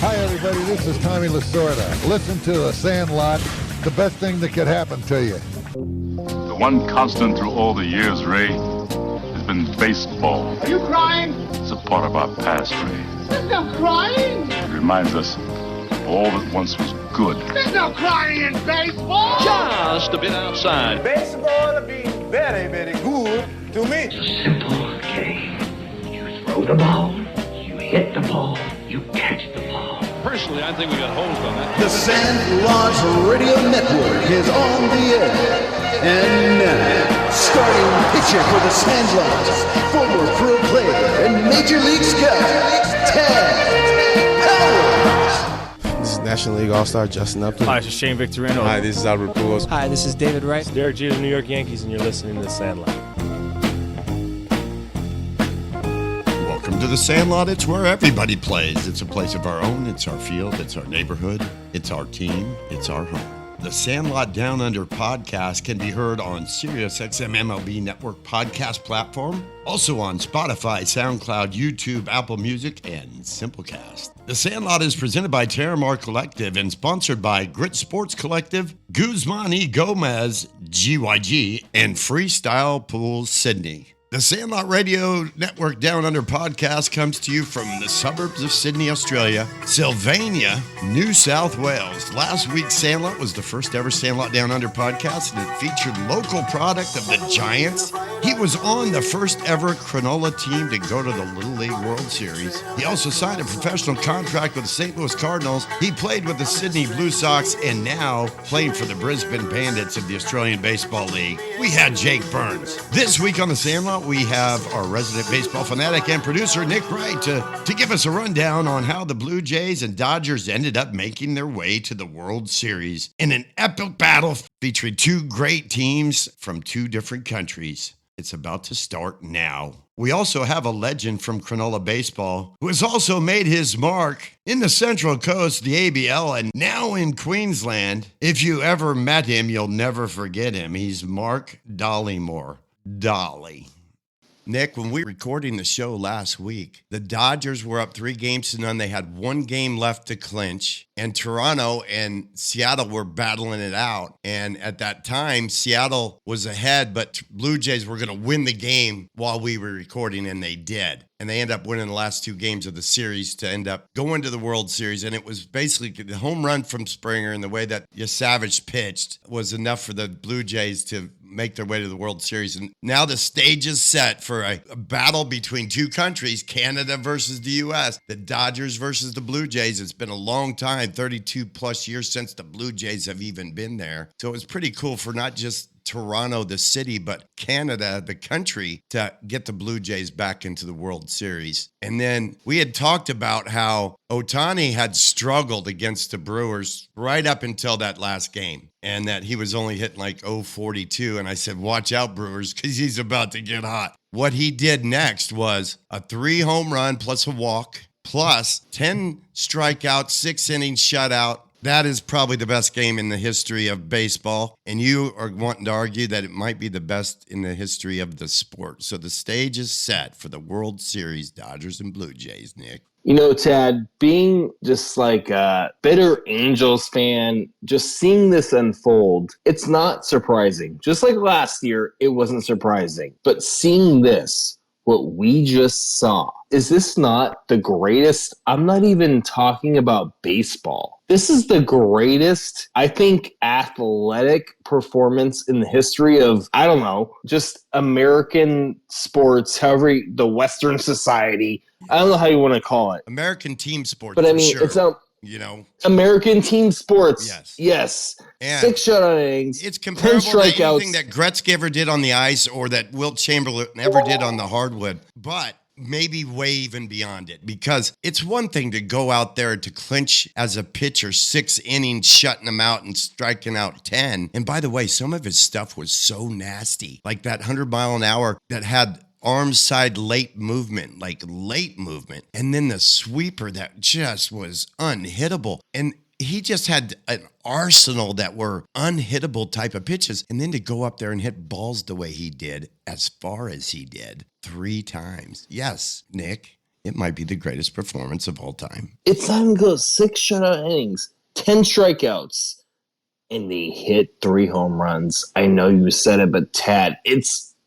Hi, everybody. This is Tommy Lasorda. Listen to The Sandlot, the best thing that could happen to you. The one constant through all the years, Ray, has been baseball. Are you crying? It's a part of our past, Ray. There's no crying. It reminds us of all that once was good. There's no crying in baseball. Just a bit outside. Baseball will be very, very good to me. It's a simple game. You throw the ball, you hit the ball, you catch the ball. Personally, I think we got holes on that. The Sandlot Radio Network is on the air. And now, starting pitcher for the Sandlot, former pro player and Major League scout, Ted Howard. This is National League All-Star Justin Upton. Hi, this is Shane Victorino. Hi, this is Albert Pujols. Hi, this is David Wright. It's Derek Jeter, New York Yankees, and you're listening to The Sandlot. Welcome to The Sandlot. It's where everybody plays. It's a place of our own. It's our field. It's our neighborhood. It's our team. It's our home. The Sandlot Downunder podcast can be heard on SiriusXM MLB Network podcast platform, also on Spotify, SoundCloud, YouTube, Apple Music, and Simplecast. The Sandlot is presented by Terramar Collective and sponsored by Grit Sports Collective, Guzman E. Gomez, GYG, and Freestyle Pools Sydney. The Sandlot Radio Network Down Under podcast comes to you from the suburbs of Sydney, Australia, Sylvania, New South Wales. Last week's Sandlot was the first ever Sandlot Down Under podcast, and it featured local product of the Giants. He was on the first ever Cronulla team to go to the Little League World Series. He also signed a professional contract with the St. Louis Cardinals. He played with the Sydney Blue Sox and now playing for the Brisbane Bandits of the Australian Baseball League. We had Jake Burns. This week on the Sandlot, we have our resident baseball fanatic and producer, Nick Wright, to give us a rundown on how the Bluejays and Dodgers ended up making their way to the World Series in an epic battle featuring two great teams from two different countries. It's about to start now. We also have a legend from Cronulla Baseball who has also made his mark in the Central Coast, the ABL, and now in Queensland. If you ever met him, you'll never forget him. He's Mark Dolliemore. Dolly. Nick, when we were recording the show last week, the Dodgers were up 3-0. They had one game left to clinch, and Toronto and Seattle were battling it out. And at that time, Seattle was ahead, but Blue Jays were going to win the game while we were recording, and they did. And they end up winning the last two games of the series to end up going to the World Series. And it was basically the home run from Springer and the way that Savage pitched was enough for the Blue Jays to make their way to the World Series. And now the stage is set for a battle between two countries, Canada versus the U.S., the Dodgers versus the Blue Jays. It's been a long time, 32 plus years since the Blue Jays have even been there. So it was pretty cool for not just Toronto, the city, but Canada, the country, to get the Blue Jays back into the World Series. And then we had talked about how Ohtani had struggled against the Brewers right up until that last game, and that he was only hitting like .042. And I said, watch out, Brewers, because he's about to get hot. What he did next was a 3-home run plus a walk, plus 10 strikeouts, 6 innings shutout. That is probably the best game in the history of baseball. And you are wanting to argue that it might be the best in the history of the sport. So the stage is set for the World Series, Dodgers and Blue Jays, Nick. You know, Tad, being just like a bitter Angels fan, just seeing this unfold, it's not surprising. Just like last year, it wasn't surprising. But seeing this, what we just saw, is this not the greatest? I'm not even talking about baseball. This is the greatest, I think, athletic performance in the history of, I don't know, just American sports, however, the Western society. I don't know how you want to call it. American team sports, but I mean, sure. It's a, you know, American team sports. Yes. And 6 shutout innings. It's comparable 10 to strikeouts. anything that Gretzky ever did on the ice or that Wilt Chamberlain ever did on the hardwood. But maybe way even beyond it, because it's one thing to go out there to clinch as a pitcher 6 innings, shutting them out and striking out 10. And by the way, some of his stuff was so nasty, like that 100 mile an hour that had arm side late movement, and then the sweeper that just was unhittable. And he just had an arsenal that were unhittable type of pitches. And then to go up there and hit balls the way he did, as far as he did, 3 times. Yes, Nick, it might be the greatest performance of all time. It's not even close. 6 shutout innings, 10 strikeouts, and they hit 3 home runs. I know you said it, but Tad,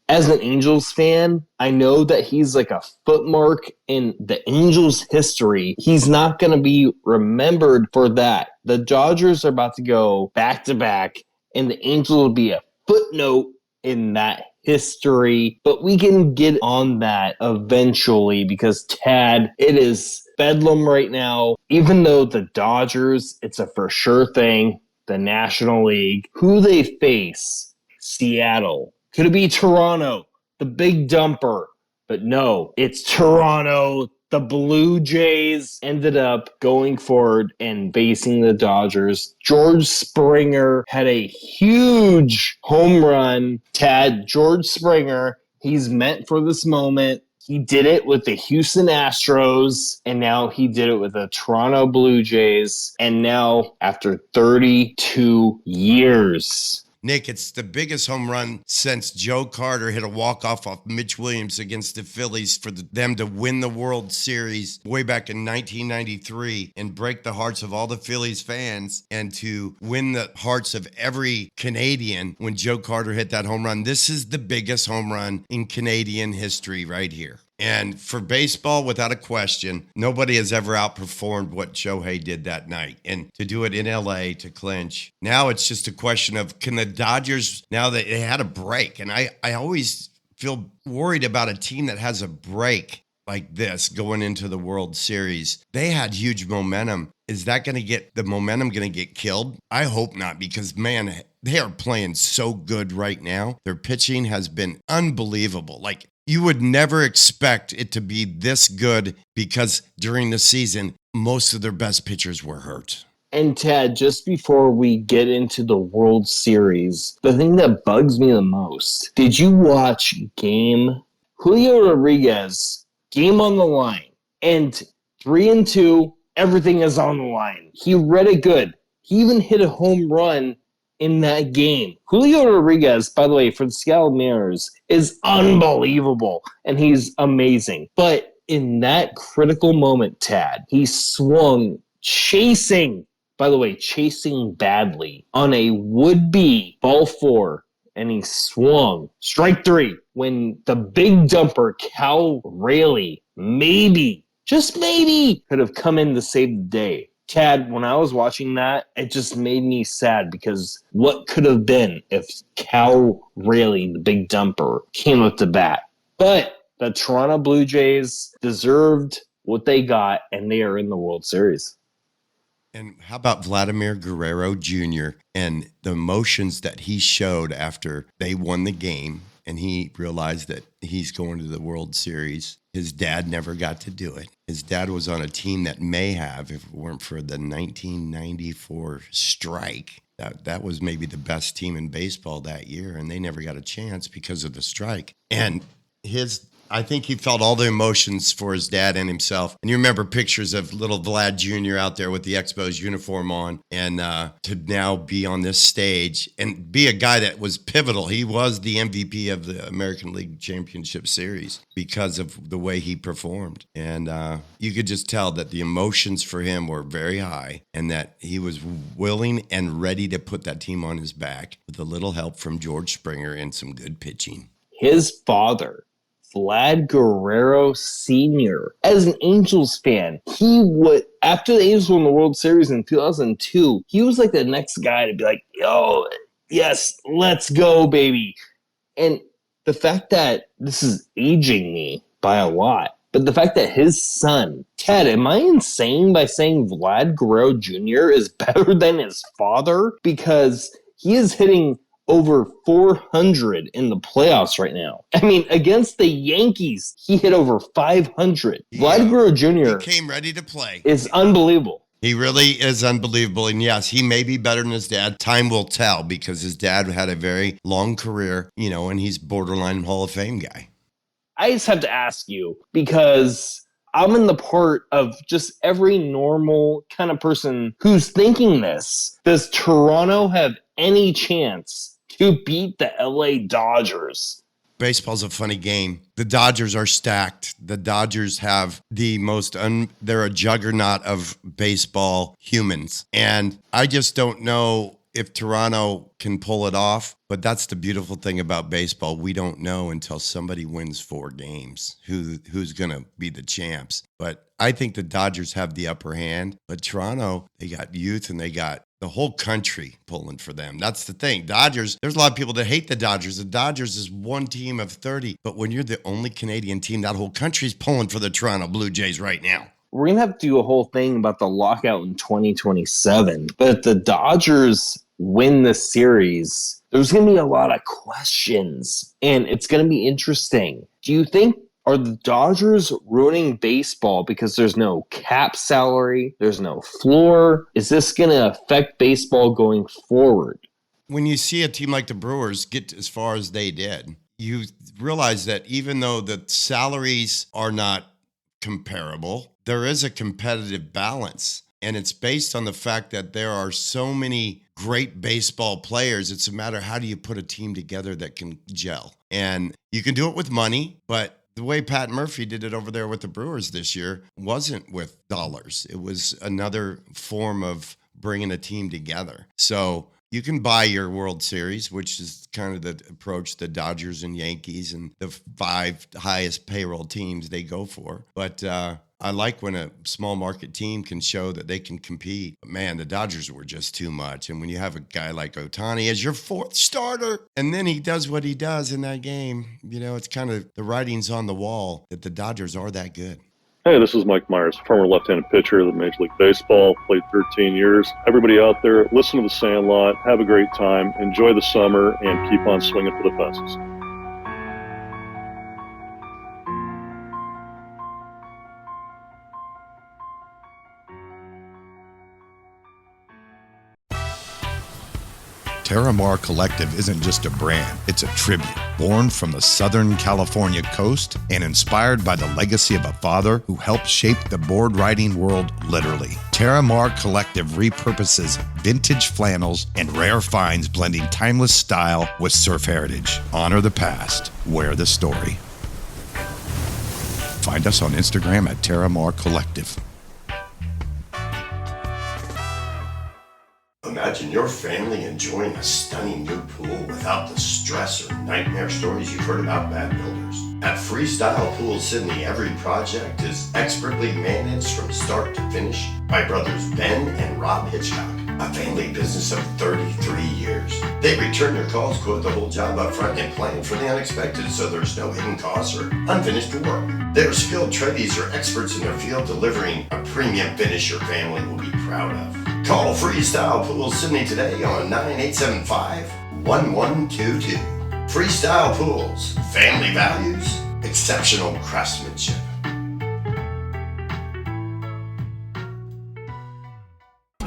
as an Angels fan, I know that he's like a footmark in the Angels' history. He's not going to be remembered for that. The Dodgers are about to go back-to-back, and the Angels will be a footnote in that history. But we can get on that eventually because, Tad, it is bedlam right now. Even though the Dodgers, it's a for sure thing, the National League, who they face, Seattle. Could it be Toronto, the big dumper? But no, it's Toronto. The Blue Jays ended up going forward and facing the Dodgers. George Springer had a huge home run. Tad, George Springer, he's meant for this moment. He did it with the Houston Astros, and now he did it with the Toronto Blue Jays. And now, after 32 years... Nick, it's the biggest home run since Joe Carter hit a walk-off off Mitch Williams against the Phillies for them to win the World Series way back in 1993 and break the hearts of all the Phillies fans and to win the hearts of every Canadian when Joe Carter hit that home run. This is the biggest home run in Canadian history right here. And for baseball, without a question, nobody has ever outperformed what Shohei did that night. And to do it in LA to clinch, now it's just a question of, can the Dodgers, now that they had a break, and I always feel worried about a team that has a break like this going into the World Series. They had huge momentum. Is that going to get, the momentum going to get killed? I hope not, because man, they are playing so good right now. Their pitching has been unbelievable. Like, you would never expect it to be this good because during the season, most of their best pitchers were hurt. And Tad, just before we get into the World Series, the thing that bugs me the most, did you watch Julio Rodriguez, game on the line, and 3-2, everything is on the line. He read it good. He even hit a home run in that game. Julio Rodriguez, by the way, for the Seattle Mariners, is unbelievable, and he's amazing. But in that critical moment, Tad, he swung chasing badly on a would-be ball 4, and he swung strike 3 when the big dumper, Cal Raleigh, maybe, just maybe, could have come in to save the day. Tad, when I was watching that, it just made me sad because what could have been if Cal Raleigh, the big dumper, came up to bat? But the Toronto Blue Jays deserved what they got, and they are in the World Series. And how about Vladimir Guerrero Jr. and the emotions that he showed after they won the game and he realized that he's going to the World Series? His dad never got to do it. His dad was on a team that may have, if it weren't for the 1994 strike. That was maybe the best team in baseball that year, and they never got a chance because of the strike. And I think he felt all the emotions for his dad and himself. And you remember pictures of little Vlad Jr. out there with the Expos uniform on, and to now be on this stage and be a guy that was pivotal. He was the MVP of the American League Championship Series because of the way he performed. And you could just tell that the emotions for him were very high and that he was willing and ready to put that team on his back with a little help from George Springer and some good pitching. His father, Vlad Guerrero Sr., as an Angels fan, he would, after the Angels won the World Series in 2002, he was like the next guy to be like, yo, yes, let's go, baby. And the fact that this is aging me by a lot, but the fact that his son, Ted, am I insane by saying Vlad Guerrero Jr. is better than his father? Because he is hitting over 400 in the playoffs right now. I mean, against the Yankees, he hit over 500. Yeah. Vlad Guerrero Jr. He came ready to play. Is unbelievable. He really is unbelievable. And yes, he may be better than his dad. Time will tell because his dad had a very long career, and he's borderline Hall of Fame guy. I just have to ask you because I'm in the part of just every normal kind of person who's thinking this. Does Toronto have any chance to beat the LA Dodgers? baseball's a funny game. The Dodgers are stacked. The Dodgers have the most, they're a juggernaut of baseball humans. And I just don't know if Toronto can pull it off, but that's the beautiful thing about baseball. We don't know until somebody wins 4 games who's going to be the champs. But I think the Dodgers have the upper hand. But Toronto, they got youth and they got the whole country pulling for them. That's the thing. Dodgers, there's a lot of people that hate the Dodgers. The Dodgers is one team of 30. But when you're the only Canadian team, that whole country's pulling for the Toronto Blue Jays right now. We're going to have to do a whole thing about the lockout in 2027. But if the Dodgers win the series, there's going to be a lot of questions, and it's going to be interesting. Do you think, are the Dodgers ruining baseball because there's no cap salary, there's no floor? Is this going to affect baseball going forward? When you see a team like the Brewers get as far as they did, you realize that even though the salaries are not comparable, there is a competitive balance. And it's based on the fact that there are so many great baseball players. It's a matter of how do you put a team together that can gel. And you can do it with money, but the way Pat Murphy did it over there with the Brewers this year wasn't with dollars. It was another form of bringing a team together. So you can buy your World Series, which is kind of the approach the Dodgers and Yankees and the 5 highest payroll teams they go for. But I like when a small market team can show that they can compete. But man, the Dodgers were just too much. And when you have a guy like Ohtani as your 4th starter, and then he does what he does in that game, you know, it's kind of the writing's on the wall that the Dodgers are that good. Hey, this is Mike Myers, former left-handed pitcher of the Major League Baseball, played 13 years. Everybody out there, listen to the Sandlot, have a great time, enjoy the summer, and keep on swinging for the fences. Terramar Collective isn't just a brand, it's a tribute. Born from the Southern California coast and inspired by the legacy of a father who helped shape the board riding world literally. Terramar Collective repurposes vintage flannels and rare finds, blending timeless style with surf heritage. Honor the past, wear the story. Find us on Instagram at Terramar Collective. Imagine your family enjoying a stunning new pool without the stress or nightmare stories you've heard about bad builders. At Freestyle Pools Sydney, every project is expertly managed from start to finish by brothers Ben and Rob Hitchcock, a family business of 33 years. They return your calls, quote the whole job up front, and plan for the unexpected so there's no hidden costs or unfinished work. Their skilled tradies are experts in their field, delivering a premium finish your family will be proud of. Call Freestyle Pools Sydney today on 9875-1122. Freestyle Pools, family values, exceptional craftsmanship.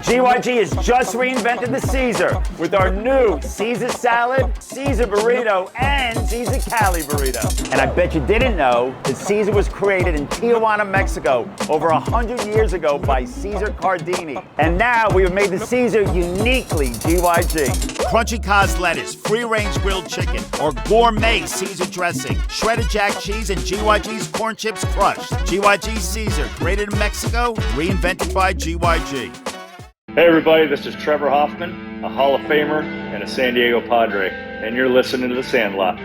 GYG has just reinvented the Caesar with our new Caesar salad, Caesar burrito, and Caesar Cali burrito. And I bet you didn't know that Caesar was created in Tijuana, Mexico over 100 years ago by Caesar Cardini. And now we have made the Caesar uniquely GYG. Crunchy Cos lettuce, free-range grilled chicken, or gourmet Caesar dressing, shredded jack cheese, and GYG's corn chips crushed. GYG Caesar, created in Mexico, reinvented by GYG. Hey everybody, this is Trevor Hoffman, a Hall of Famer and a San Diego Padre, and you're listening to The Sandlot.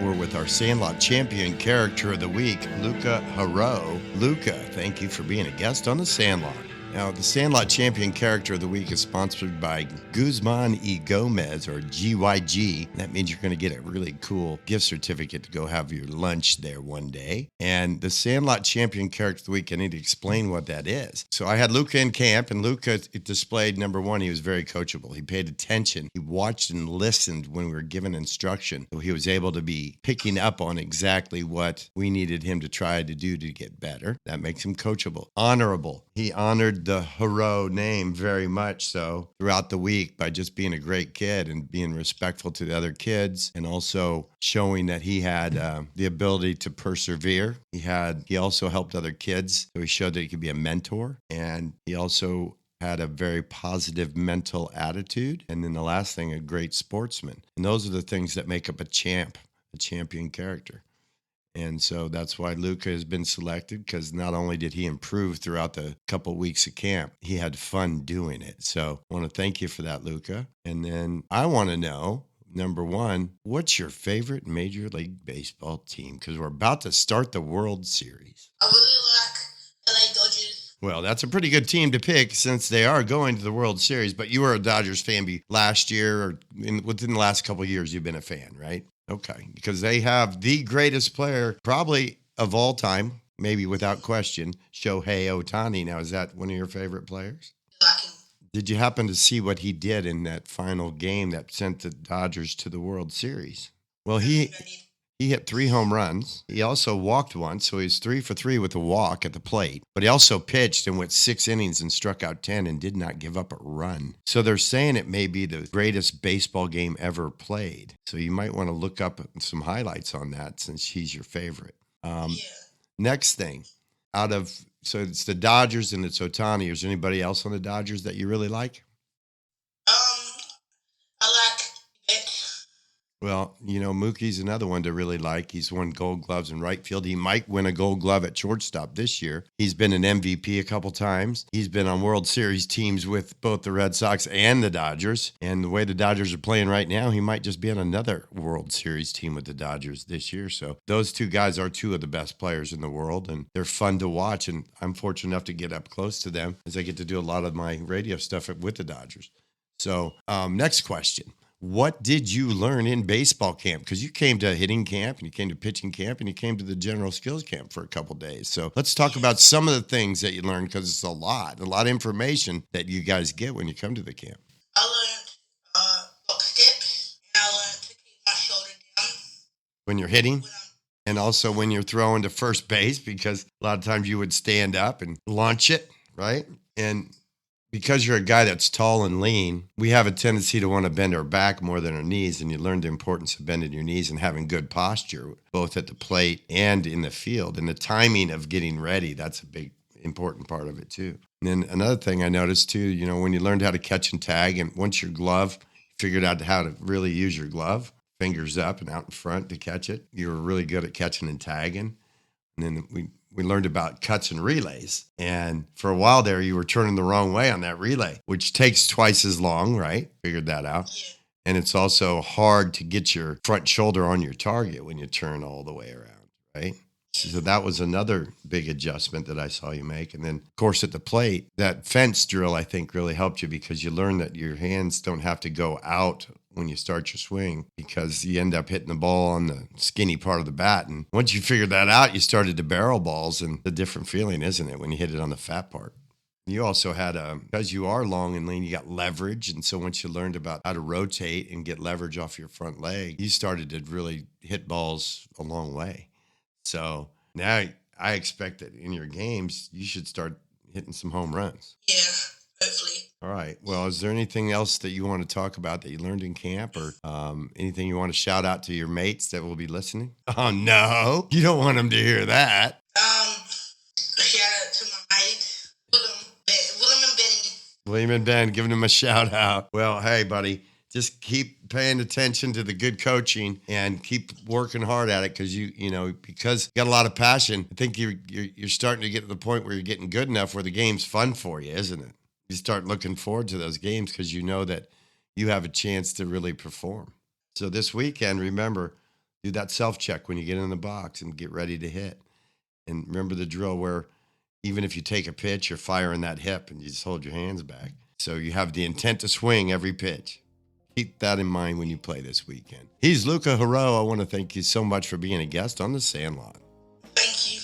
We're with our Sandlot champion character of the week, Luca Haro. Luca, thank you for being a guest on The Sandlot. Now, the Sandlot Champion Character of the Week is sponsored by Guzman y Gomez, or GYG. That means you're going to get a really cool gift certificate to go have your lunch there one day. And the Sandlot Champion Character of the Week, I need to explain what that is. So I had Luca in camp, and Luca displayed, number one, he was very coachable. He paid attention. He watched and listened when we were given instruction. So he was able to be picking up on exactly what we needed him to try to do to get better. That makes him coachable. Honorable. He honored the Haro name very much so throughout the week by just being a great kid and being respectful to the other kids, and also showing that he had the ability to persevere. He also helped other kids, so he showed that he could be a mentor, and he also had a very positive mental attitude. And then the last thing, a great sportsman. And those are the things that make up a champion character. And so that's why Luka has been selected, because not only did he improve throughout the couple weeks of camp, he had fun doing it. So I want to thank you for that, Luka. And then I want to know, number one, what's your favorite Major League Baseball team? Because we're about to start the World Series. I really like LA Dodgers. Well, that's a pretty good team to pick since they are going to the World Series. But you were a Dodgers fan last year, or within the last couple of years, you've been a fan, right? Okay, because they have the greatest player probably of all time, maybe without question, Shohei Ohtani. Now, is that one of your favorite players? Did you happen to see what he did in that final game that sent the Dodgers to the World Series? Well, he hit 3 home runs. He also walked once, so he was 3 for 3 with a walk at the plate. But he also pitched and went 6 innings and struck out 10 and did not give up a run. So they're saying it may be the greatest baseball game ever played. So you might want to look up some highlights on that since he's your favorite. Next thing, so it's the Dodgers and it's Ohtani. Is there anybody else on the Dodgers that you really like? I like Betts. Well, Mookie's another one to really like. He's won Gold Gloves in right field. He might win a Gold Glove at shortstop this year. He's been an MVP a couple times. He's been on World Series teams with both the Red Sox and the Dodgers. And the way the Dodgers are playing right now, he might just be on another World Series team with the Dodgers this year. So those two guys are two of the best players in the world, and they're fun to watch. And I'm fortunate enough to get up close to them as I get to do a lot of my radio stuff with the Dodgers. So next question. What did you learn in baseball camp? Because you came to hitting camp, and you came to pitching camp, and you came to the general skills camp for a couple days. So let's talk about some of the things that you learned, because it's a lot of information that you guys get when you come to the camp. I learned box steps, and I learned to keep my shoulder down. When you're hitting? And also when you're throwing to first base, because a lot of times you would stand up and launch it, right? And because you're a guy that's tall and lean, we have a tendency to want to bend our back more than our knees, and you learn the importance of bending your knees and having good posture, both at the plate and in the field. And the timing of getting ready, that's a big, important part of it too. And then another thing I noticed too, when you learned how to catch and tag, and once your glove, figured out how to really use your glove, fingers up and out in front to catch it, you were really good at catching and tagging. And then we learned about cuts and relays. And for a while there, you were turning the wrong way on that relay, which takes twice as long, right? Figured that out. Yeah. And it's also hard to get your front shoulder on your target when you turn all the way around, right? So that was another big adjustment that I saw you make. And then, of course, at the plate, that fence drill, I think, really helped you, because you learn that your hands don't have to go out when you start your swing, because you end up hitting the ball on the skinny part of the bat. And once you figured that out, you started to barrel balls, and a different feeling, isn't it, when you hit it on the fat part? You also had, because you are long and lean, you got leverage. And so once you learned about how to rotate and get leverage off your front leg, you started to really hit balls a long way. So now I expect that in your games, you should start hitting some home runs. Yeah, hopefully. All right. Well, is there anything else that you want to talk about that you learned in camp, or anything you want to shout out to your mates that will be listening? Oh, no. You don't want them to hear that. Shout out to my mates, William and Benny. William and Ben, giving them a shout out. Well, hey, buddy, just keep paying attention to the good coaching and keep working hard at it, because because you got a lot of passion. I think you're starting to get to the point where you're getting good enough where the game's fun for you, isn't it? You start looking forward to those games because you know that you have a chance to really perform. So this weekend, remember, do that self-check when you get in the box and get ready to hit. And remember the drill where even if you take a pitch, you're firing that hip and you just hold your hands back. So you have the intent to swing every pitch. Keep that in mind when you play this weekend. He's Luka Haro. I want to thank you so much for being a guest on the Sandlot. Thank you.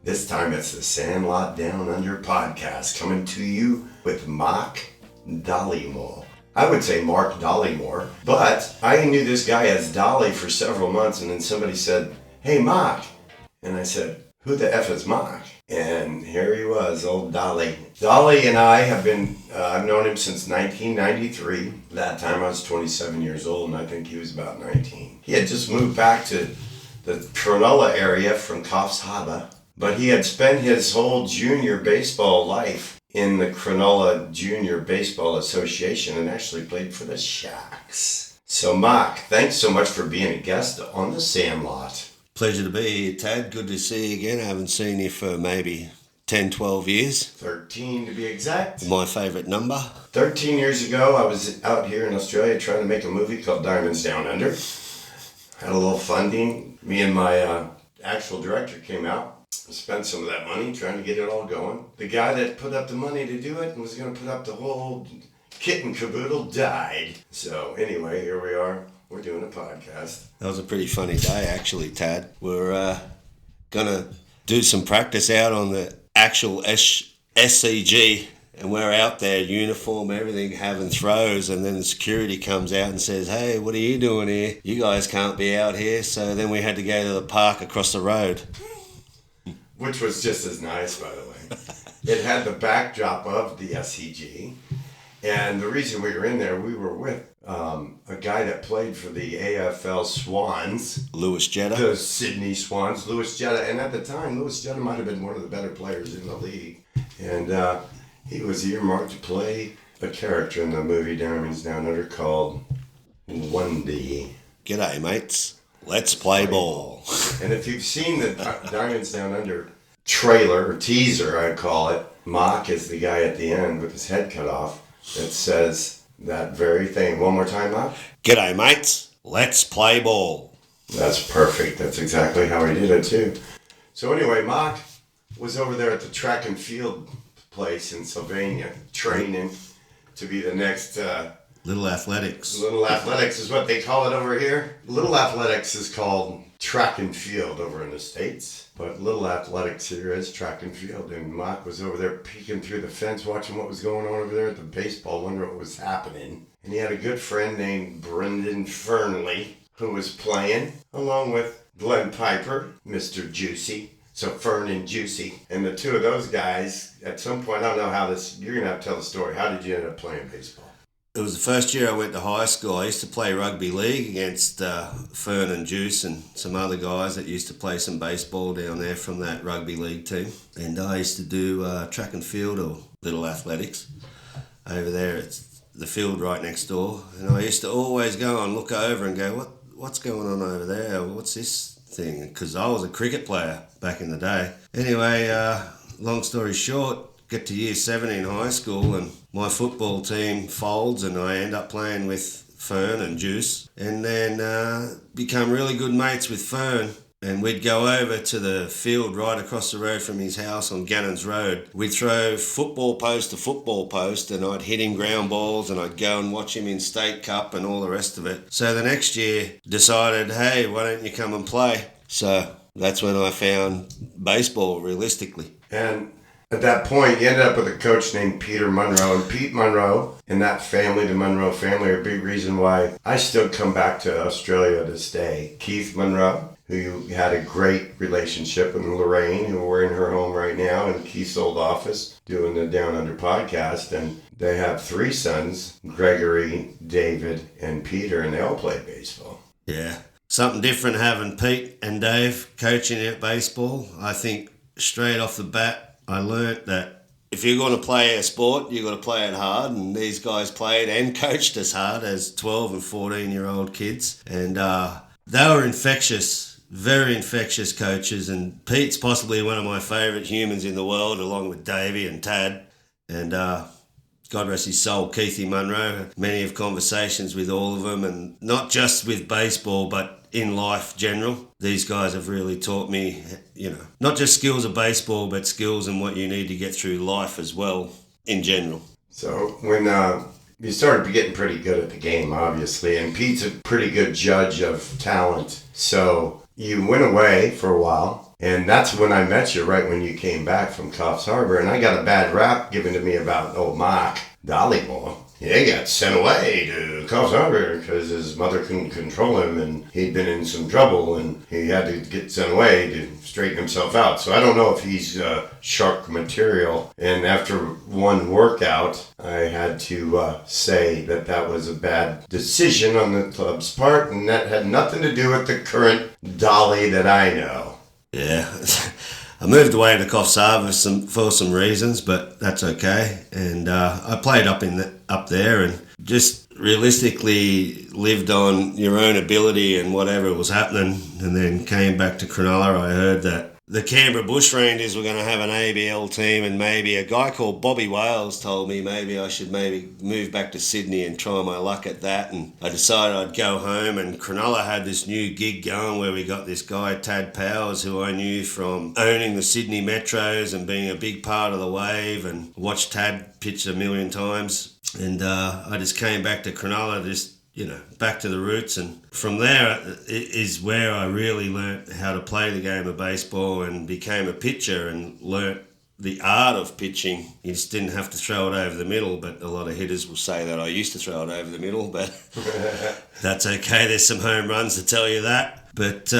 This time it's the Sandlot Down Under podcast, coming to you with Mark Dolliemore. I would say Mark Dolliemore, but I knew this guy as Dolly for several months, and then somebody said, "Hey, Mark." And I said, "Who the F is Mark?" And here he was, old Dolly. Dolly and I have been, I've known him since 1993. That time I was 27 years old, and I think he was about 19. He had just moved back to the Cronulla area from Coffs Harbour, but he had spent his whole junior baseball life in the Cronulla Junior Baseball Association and actually played for the Sharks. So, Mark, thanks so much for being a guest on the Sandlot. Pleasure to be here, Tad. Good to see you again. I haven't seen you for maybe 10, 12 years. 13 to be exact. My favourite number. 13 years ago, I was out here in Australia trying to make a movie called Diamonds Down Under. Had a little funding. Me and my actual director came out. Spent some of that money trying to get it all going. The guy that put up the money to do it and was going to put up the whole kit and caboodle died. So anyway, here we are. We're doing a podcast. That was a pretty funny day, actually, Tad. We're going to do some practice out on the actual SCG, and we're out there, uniform, everything, having throws, and then the security comes out and says, hey, what are you doing here? You guys can't be out here. So then we had to go to the park across the road. Which was just as nice, by the way. It had the backdrop of the SCG. And the reason we were in there, we were with a guy that played for the AFL Swans. Louis Jetta. The Sydney Swans, Louis Jetta. And at the time, Louis Jetta might have been one of the better players in the league. And he was earmarked to play a character in the movie Diamonds Down Under called Wendy. G'day, mates. Let's play ball. And if you've seen the Diamonds Down Under trailer, or teaser, I'd call it, Mock is the guy at the end with his head cut off that says that very thing. One more time, Mock. G'day, mates. Let's play ball. That's perfect. That's exactly how he did it, too. So anyway, Mock was over there at the track and field place in Sylvania training to be the next... Little Athletics. Little Athletics is what they call it over here. Little Athletics is called track and field over in the States. But Little Athletics here is track and field. And Mock was over there peeking through the fence, watching what was going on over there at the baseball, wondering what was happening. And he had a good friend named Brendan Fernley who was playing, along with Glenn Piper, Mr. Juicy. So Fern and Juicy. And the two of those guys, at some point, I don't know how this, you're going to have to tell the story. How did you end up playing baseball? It was the first year I went to high school. I used to play rugby league against Fern and Juice and some other guys that used to play some baseball down there from that rugby league team. And I used to do track and field, or Little Athletics, over there. It's the field right next door. And I used to always go and look over and go, what's going on over there? What's this thing? Because I was a cricket player back in the day. Anyway, long story short, get to year 7 in high school and my football team folds and I end up playing with Fern and Juice, and then become really good mates with Fern, and we'd go over to the field right across the road from his house on Gannon's Road. We'd throw football post to football post and I'd hit him ground balls and I'd go and watch him in State Cup and all the rest of it. So the next year decided, hey, why don't you come and play? So that's when I found baseball, realistically. And at that point, you ended up with a coach named Peter Munro. And Pete Munro and that family, the Munro family, are a big reason why I still come back to Australia to stay. Keith Munro, who had a great relationship with Lorraine, who we're in her home right now, in Keith's old office, doing the Down Under podcast. And they have 3 sons, Gregory, David, and Peter, and they all play baseball. Yeah. Something different having Pete and Dave coaching at baseball. I think straight off the bat, I learnt that if you're going to play a sport, you've got to play it hard, and these guys played and coached us hard as 12 and 14-year-old kids, and they were infectious, very infectious coaches, and Pete's possibly one of my favourite humans in the world, along with Davey and Tad, and God rest his soul, Keithy Munro. Many of conversations with all of them, and not just with baseball, but in life general. These guys have really taught me, not just skills of baseball, but skills in what you need to get through life as well, in general. So when you started getting pretty good at the game, obviously, and Pete's a pretty good judge of talent, so you went away for a while, and that's when I met you, right when you came back from Coffs Harbour, and I got a bad rap given to me about old Mark Dolliemore. He got sent away to Coffs Harbour because his mother couldn't control him and he'd been in some trouble and he had to get sent away to straighten himself out. So I don't know if he's shark material. And after one workout, I had to say that was a bad decision on the club's part, and that had nothing to do with the current Dolly that I know. Yeah. I moved away to Coffs for some reasons, but that's okay. And I played up there and just realistically lived on your own ability and whatever was happening, and then came back to Cronulla. I heard that the Canberra Bushrangers were going to have an ABL team, and maybe a guy called Bobby Wales told me maybe I should move back to Sydney and try my luck at that. And I decided I'd go home, and Cronulla had this new gig going where we got this guy, Tad Powers, who I knew from owning the Sydney Metros and being a big part of the Wave, and watched Tad pitch a million times. And I just came back to Cronulla, back to the roots, and from there is where I really learnt how to play the game of baseball and became a pitcher and learnt the art of pitching. You just didn't have to throw it over the middle, but a lot of hitters will say that I used to throw it over the middle, but that's okay. There's some home runs to tell you that. But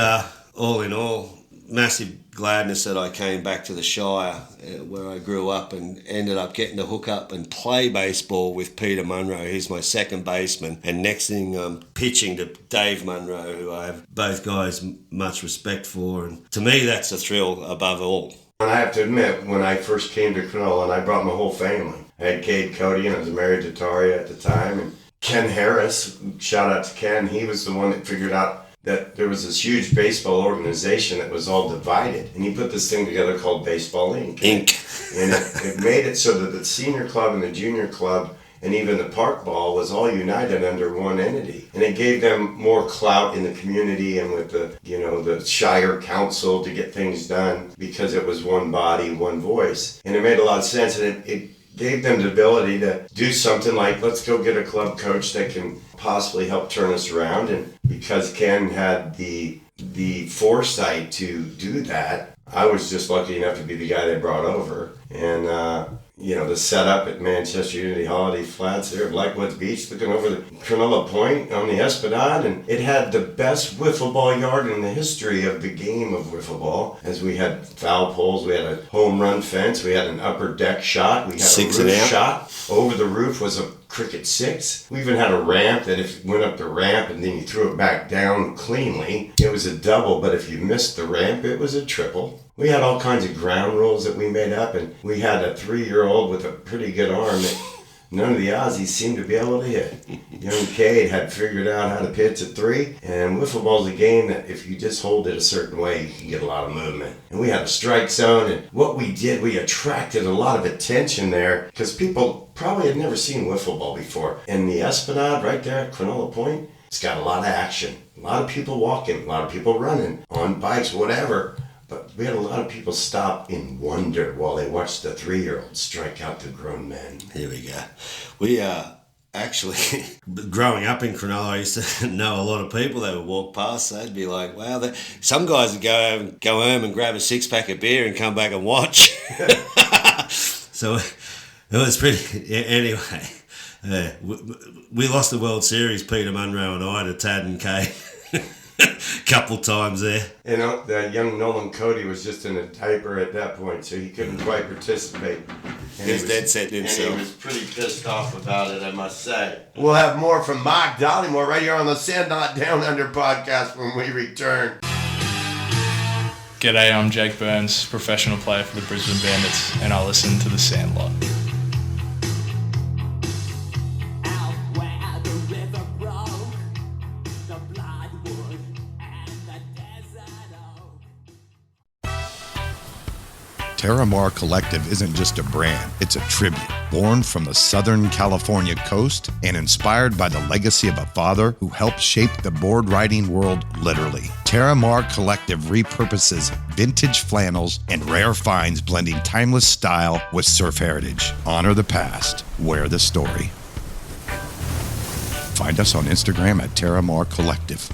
all in all, massive gladness that I came back to the Shire where I grew up and ended up getting to hook up and play baseball with Peter Munro. He's my second baseman, and next thing I'm pitching to Dave Munro, who I have both guys much respect for, and to me that's a thrill above all. And I have to admit, when I first came to Cronulla, and I brought my whole family, I had Cade Cody and I was married to Taria at the time, and Ken Harris, shout out to Ken, he was the one that figured out that there was this huge baseball organization that was all divided. And he put this thing together called Baseball Inc. And it made it so that the senior club and the junior club and even the park ball was all united under one entity. And it gave them more clout in the community and with the Shire Council to get things done because it was one body, one voice. And it made a lot of sense, and it gave them the ability to do something like, let's go get a club coach that can possibly help turn us around. And because Ken had the foresight to do that, I was just lucky enough to be the guy they brought over. And the setup at Manchester Unity Holiday Flats there at Blackwoods Beach, looking over the Cronulla Point on the Esplanade, and it had the best wiffle ball yard in the history of the game of wiffle ball, as we had foul poles, we had a home run fence, we had an upper deck shot, we had a roof shot. Over the roof was a cricket 6. We even had a ramp that if you went up the ramp and then you threw it back down cleanly, it was a double, but if you missed the ramp, it was a triple. We had all kinds of ground rules that we made up, and we had a 3-year-old with a pretty good arm that none of the Aussies seemed to be able to hit. Young Cade had figured out how to pitch at 3, and wiffle ball's a game that if you just hold it a certain way, you can get a lot of movement. And we had a strike zone, and what we did, we attracted a lot of attention there, because people probably had never seen wiffle ball before. And the Esplanade right there at Cronulla Point, it's got a lot of action. A lot of people walking, a lot of people running, on bikes, whatever. But we had a lot of people stop in wonder while they watched the 3-year-old strike out the grown men. Here we go. We actually, growing up in Cronulla, I used to know a lot of people that would walk past. They'd be like, wow, some guys would go home and grab a 6-pack of beer and come back and watch. So it was pretty, anyway. We lost the World Series, Peter Munro and I, to Tad and Kay. Couple times there. And the young Nolan Cody was just in a diaper at that point, so he couldn't quite participate. And He's dead set himself. And he was pretty pissed off about it, I must say. We'll have more from Mark Dolliemore right here on the Sandlot Downunder podcast when we return. G'day, I'm Jake Burns, professional player for the Brisbane Bandits, and I listen to the Sandlot. Terramar Collective isn't just a brand, it's a tribute. Born from the Southern California coast and inspired by the legacy of a father who helped shape the board riding world literally. Terramar Collective repurposes vintage flannels and rare finds, blending timeless style with surf heritage. Honor the past, wear the story. Find us on Instagram at Terramar Collective.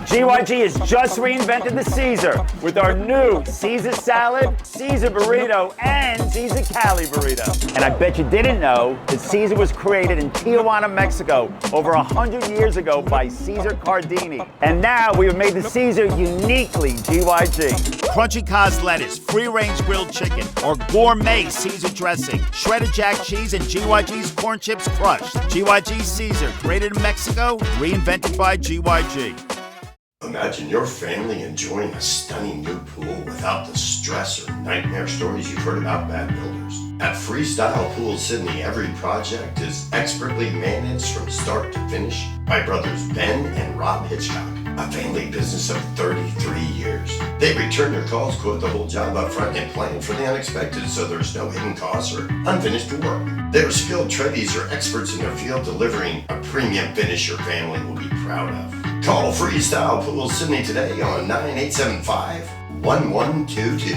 GYG has just reinvented the Caesar with our new Caesar salad, Caesar burrito, and Caesar Cali burrito. And I bet you didn't know that Caesar was created in Tijuana, Mexico over 100 years ago by Caesar Cardini. And now we have made the Caesar uniquely GYG. Crunchy Cos lettuce, free-range grilled chicken, or gourmet Caesar dressing, shredded jack cheese, and GYG's corn chips crushed. GYG Caesar, created in Mexico, reinvented by GYG. Imagine your family enjoying a stunning new pool without the stress or nightmare stories you've heard about bad builders. At Freestyle Pool Sydney, every project is expertly managed from start to finish by brothers Ben and Rob Hitchcock, a family business of 33 years. They return your calls, quote the whole job up front, and plan for the unexpected so there's no hidden costs or unfinished work. Their skilled tradies are experts in their field, delivering a premium finish your family will be proud of. Call Freestyle Pool Sydney today on 9875-1122.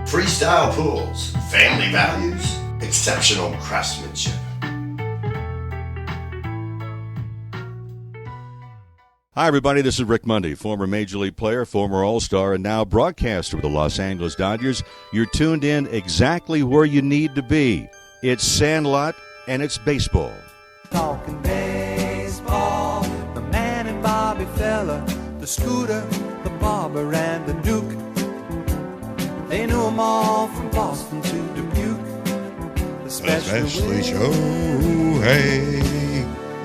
Freestyle Pools, family values, exceptional craftsmanship. Hi, everybody. This is Rick Mundy, former Major League player, former All-Star, and now broadcaster with the Los Angeles Dodgers. You're tuned in exactly where you need to be. It's Sandlot, and it's baseball. Talking baseball, the man and Bobby fella, the Scooter, the Barber, and the Duke. They knew them all from Boston to Dubuque. Especially Shohei,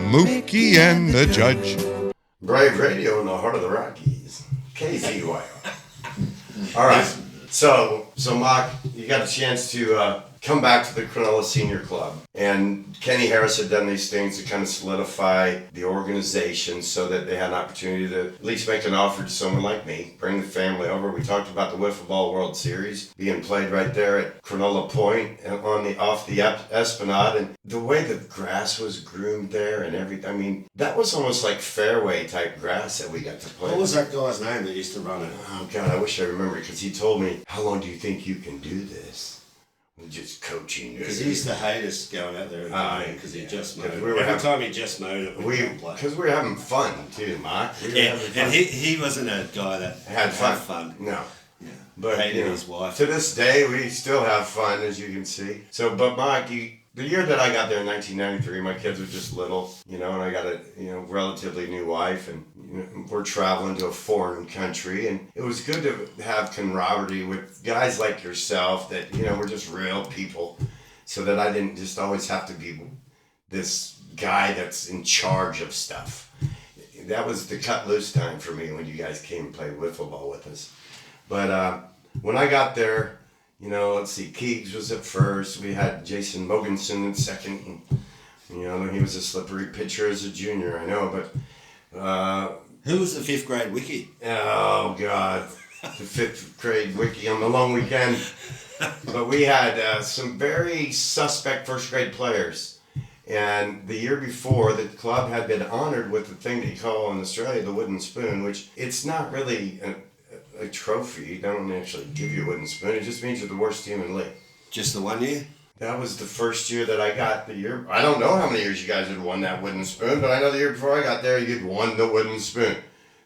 Mookie, and the Judge. Brave Radio in the heart of the Rockies. KZYR. All right. So Mock, you got a chance to come back to the Cronulla Senior Club. And Kenny Harris had done these things to kind of solidify the organization so that they had an opportunity to at least make an offer to someone like me, bring the family over. We talked about the Wiffle Ball World Series being played right there at Cronulla Point off the Esplanade. And the way the grass was groomed there and everything, I mean, that was almost like fairway type grass that we got to play. What was that guy's name that used to run it? Oh, God, I wish I remembered, because he told me, how long do you think you can do this? Just coaching. Because he used to hate us going out there because he just mowed. Every time he just mowed it, because we were having fun too, Mark. And he wasn't a guy that had fun. No. Yeah. But hated his wife. To this day, we still have fun, as you can see. So, but Mark, the year that I got there in 1993, my kids were just little, and I got a relatively new wife, and we're traveling to a foreign country, and it was good to have camaraderie with guys like yourself that were just real people, so that I didn't just always have to be this guy that's in charge of stuff. That was the cut loose time for me when you guys came and played wiffle ball with us. But when I got there, let's see, Keegs was at first. We had Jason Mogensen at second. And, he was a slippery pitcher as a junior, I know. But who was the fifth grade wiki? Oh, God. The fifth grade wiki on the long weekend. But we had some very suspect first grade players. And the year before, the club had been honored with the thing they call in Australia the wooden spoon, which it's not really a trophy. They don't actually give you a wooden spoon. It just means you're the worst team in the league. Just the 1 year? That was the first year that I got the year. I don't know how many years you guys had won that wooden spoon, but I know the year before I got there, you'd won the wooden spoon.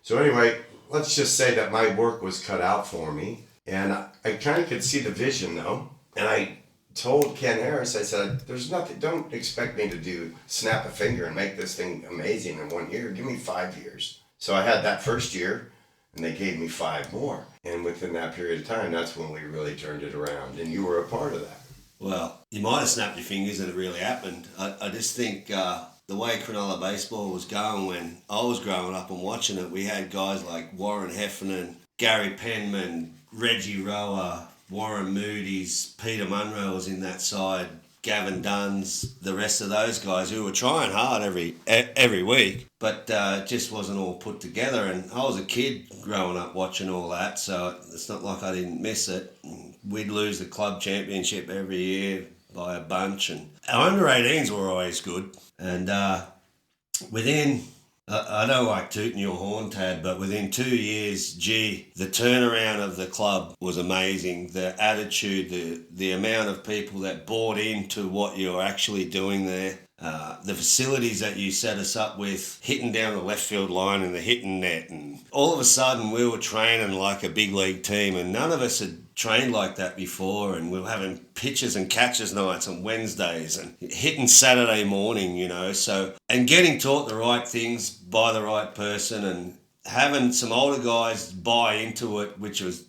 So anyway, let's just say that my work was cut out for me. And I kind of could see the vision, though. And I told Ken Harris, I said, there's nothing, don't expect me to snap a finger and make this thing amazing in 1 year. Give me 5 years. So I had that first year, and they gave me 5 more. And within that period of time, that's when we really turned it around. And you were a part of that. Well, you might have snapped your fingers and it really happened. I just think the way Cronulla baseball was going when I was growing up and watching it, we had guys like Warren Heffernan, Gary Penman, Reggie Rower, Warren Moody's, Peter Munro was in that side, Gavin Duns, the rest of those guys who were trying hard every week, but just wasn't all put together. And I was a kid growing up watching all that, so it's not like I didn't miss it. We'd lose the club championship every year by a bunch, and our under-18s were always good. And within, I don't like tooting your horn, Tad, but within 2 years, the turnaround of the club was amazing. The attitude, the amount of people that bought into what you're actually doing there. The facilities that you set us up with, hitting down the left field line and the hitting net, and all of a sudden we were training like a big league team, and none of us had trained like that before, and we were having pitches and catches nights on Wednesdays and hitting Saturday morning, so, and getting taught the right things by the right person and having some older guys buy into it, which was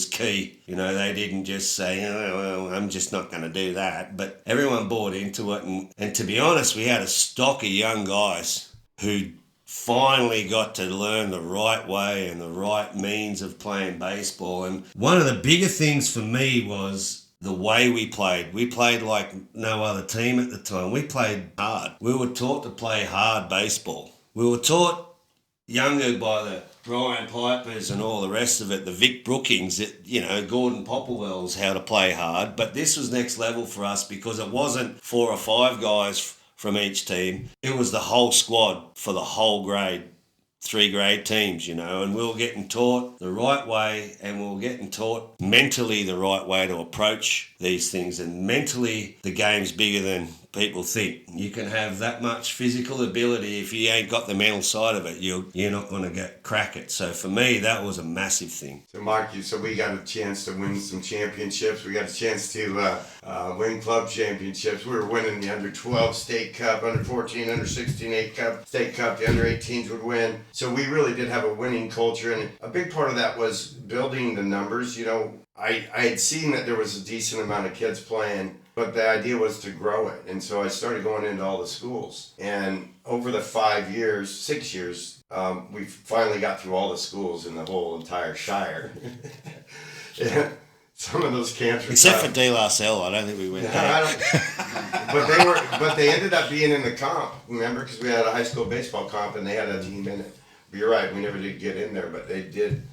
key. They didn't just say, well, I'm just not going to do that. But everyone bought into it. And to be honest, we had a stock of young guys who finally got to learn the right way and the right means of playing baseball. And one of the bigger things for me was the way we played. We played like no other team at the time. We played hard. We were taught to play hard baseball. We were taught younger by the Brian Pipers and all the rest of it, the Vic Brookings, Gordon Popplewell's how to play hard. But this was next level for us because it wasn't 4 or 5 guys from each team. It was the whole squad for the whole grade. 3 grade teams, and we were getting taught the right way, and we were getting taught mentally the right way to approach these things. And mentally, the game's bigger than people think. You can have that much physical ability. If you ain't got the mental side of it, you're not going to crack it. So for me, that was a massive thing. So Mark, so we got a chance to win some championships. We got a chance to win club championships. We were winning the under 12 state cup, under 14, under 16 8 cup, state cup. The under 18s would win. So we really did have a winning culture, and a big part of that was building the numbers. I had seen that there was a decent amount of kids playing, but the idea was to grow it. And so I started going into all the schools. And over the 6 years, we finally got through all the schools in the whole entire Shire. Some of those camps were except for De La Salle, I don't think we went there. But they ended up being in the comp, remember? Because we had a high school baseball comp and they had a team in it. But you're right, we never did get in there, but they did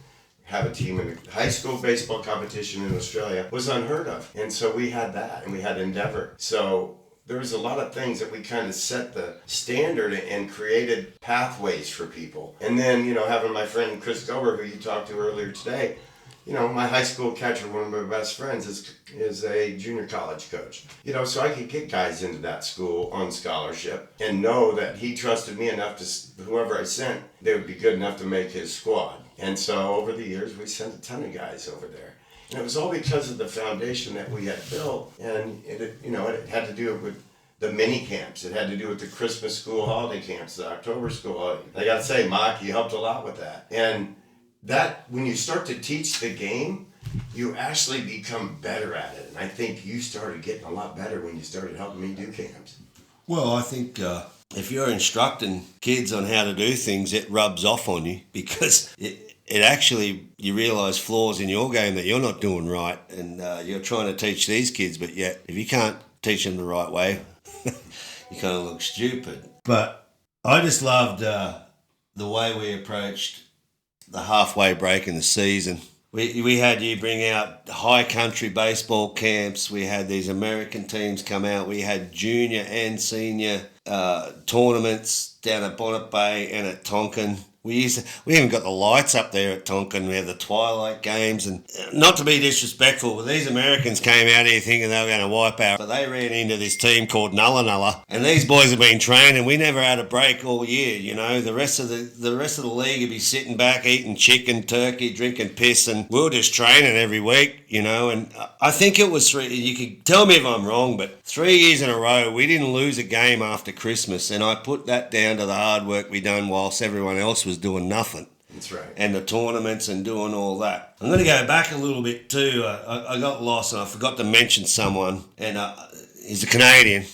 have a team in the high school baseball competition in Australia. Was unheard of. And so we had that, and we had Endeavor. So there was a lot of things that we kind of set the standard and created pathways for people. And then, having my friend Chris Gober, who you talked to earlier today, my high school catcher, one of my best friends, is a junior college coach. So I could get guys into that school on scholarship and know that he trusted me enough to, whoever I sent, they would be good enough to make his squad. And so over the years, we sent a ton of guys over there. And it was all because of the foundation that we had built. And it had to do with the mini camps. It had to do with the Christmas school holiday camps, the October school holiday. I got to say, Mike, you helped a lot with that. And that, when you start to teach the game, you actually become better at it. And I think you started getting a lot better when you started helping me do camps. Well, I think if you're instructing kids on how to do things, it rubs off on you because it actually, you realise flaws in your game that you're not doing right, and you're trying to teach these kids, but yet if you can't teach them the right way, you kind of look stupid. But I just loved the way we approached the halfway break in the season. We had you bring out high country baseball camps. We had these American teams come out. We had junior and senior tournaments down at Bonnet Bay and at Tonkin. We even got the lights up there at Tonkin. We had the twilight games, and not to be disrespectful, but these Americans came out here thinking they were going to wipe out. But they ran into this team called Nulla Nulla, and these boys have been training. We never had a break all year. The rest of the league would be sitting back eating chicken, turkey, drinking piss, and we were just training every week. And I think it was 3. You could tell me if I'm wrong, but 3 years in a row we didn't lose a game after Christmas, and I put that down to the hard work we done whilst everyone else was doing nothing. That's right. And the tournaments and doing all that. I'm going to go back a little bit too. I got lost and I forgot to mention someone, and he's a Canadian.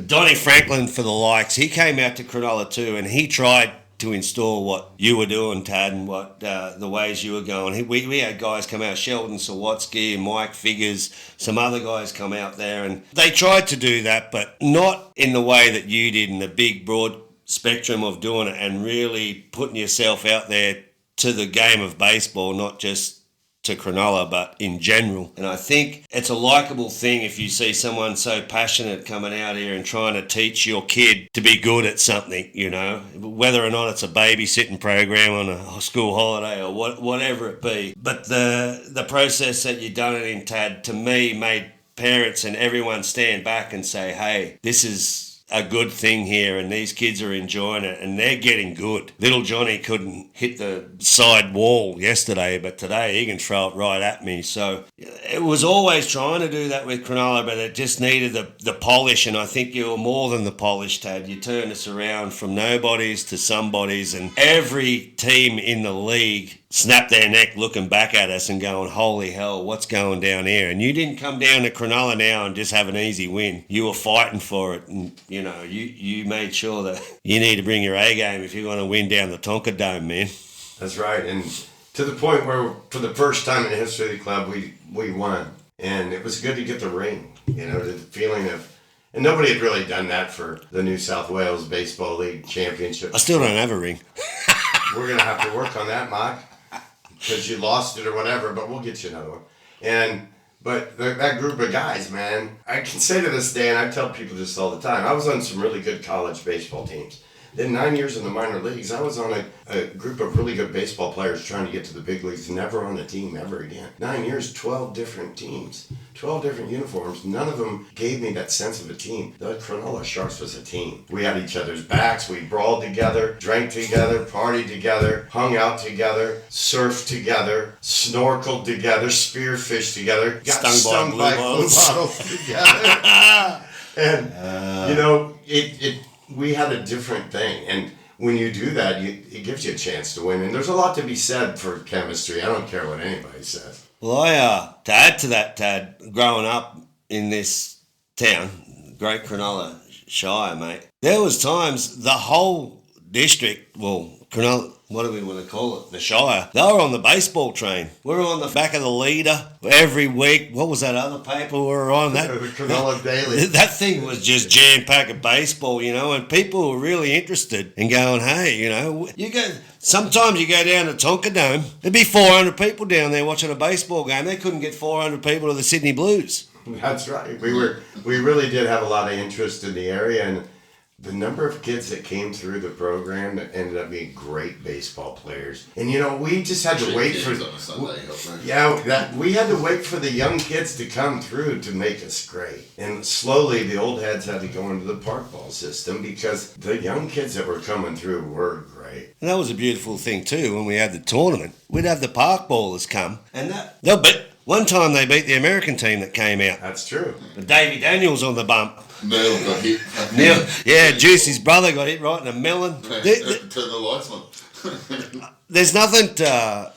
Donnie Franklin for the likes. He came out to Cronulla too, and he tried to install what you were doing, Tad, and what the ways you were going. We had guys come out, Sheldon Sawatsky and Mike Figures, some other guys come out there, and they tried to do that, but not in the way that you did, in the big, broad spectrum of doing it and really putting yourself out there to the game of baseball, not just to Cronulla, but in general. And I think it's a likeable thing if you see someone so passionate coming out here and trying to teach your kid to be good at something, whether or not it's a babysitting program on a school holiday or whatever it be. But the process that you done it in, Tad, to me made parents and everyone stand back and say, hey, this is a good thing here, and these kids are enjoying it, and they're getting good. Little Johnny couldn't hit the side wall yesterday, but today he can throw it right at me. So it was always trying to do that with Cronulla, but it just needed the polish, and I think you were more than the polish, Tad. You turned us around from nobodies to somebodies, and every team in the league snap their neck looking back at us and going, holy hell, what's going down here? And you didn't come down to Cronulla now and just have an easy win. You were fighting for it, and, you know, you made sure that you need to bring your A game if you're going to win down the Tonka Dome, man. That's right, and to the point where for the first time in the history of the club, we won. And it was good to get the ring, you know, the feeling of, and nobody had really done that for the New South Wales Baseball League Championship. I still don't have a ring. We're going to have to work on that, Mark, because you lost it or whatever, but we'll get you another one. But that group of guys, man, I can say to this day, and I tell people this all the time, I was on some really good college baseball teams. Then 9 years in the minor leagues, I was on a group of really good baseball players trying to get to the big leagues, never on a team ever again. 9 years, 12 different teams, 12 different uniforms. None of them gave me that sense of a team. The Cronulla Sharks was a team. We had each other's backs. We brawled together, drank together, partied together, hung out together, surfed together, snorkeled together, spearfished together, got stung by blue bottles together. And, you know, we had a different thing, and when you do that, it gives you a chance to win. And there's a lot to be said for chemistry. I don't care what anybody says. Well, to add to that, Tad, growing up in this town, Great Cronulla Shire, mate, there was times the whole district, well, Cronulla, what do we want to call it? The Shire. They were on the baseball train. We were on the back of the Leader every week. What was that other paper we were on? The Cronulla Daily. That thing was just jam-packed of baseball, you know, and people were really interested in going, hey, you know, sometimes you go down to Tonka Dome, there'd be 400 people down there watching a baseball game. They couldn't get 400 people to the Sydney Blues. That's right. We really did have a lot of interest in the area, and the number of kids that came through the program that ended up being great baseball players. And, you know, we just had to wait for... on a Sunday, we had to wait for the young kids to come through to make us great. And slowly the old heads had to go into the park ball system because the young kids that were coming through were great. And that was a beautiful thing, too, when we had the tournament. We'd have the park ballers come, and one time they beat the American team that came out. That's true. But Davey Daniels on the bump. Neil got hit. Yeah, Juicy's brother got hit right in the melon. Turn the lights on. There's nothing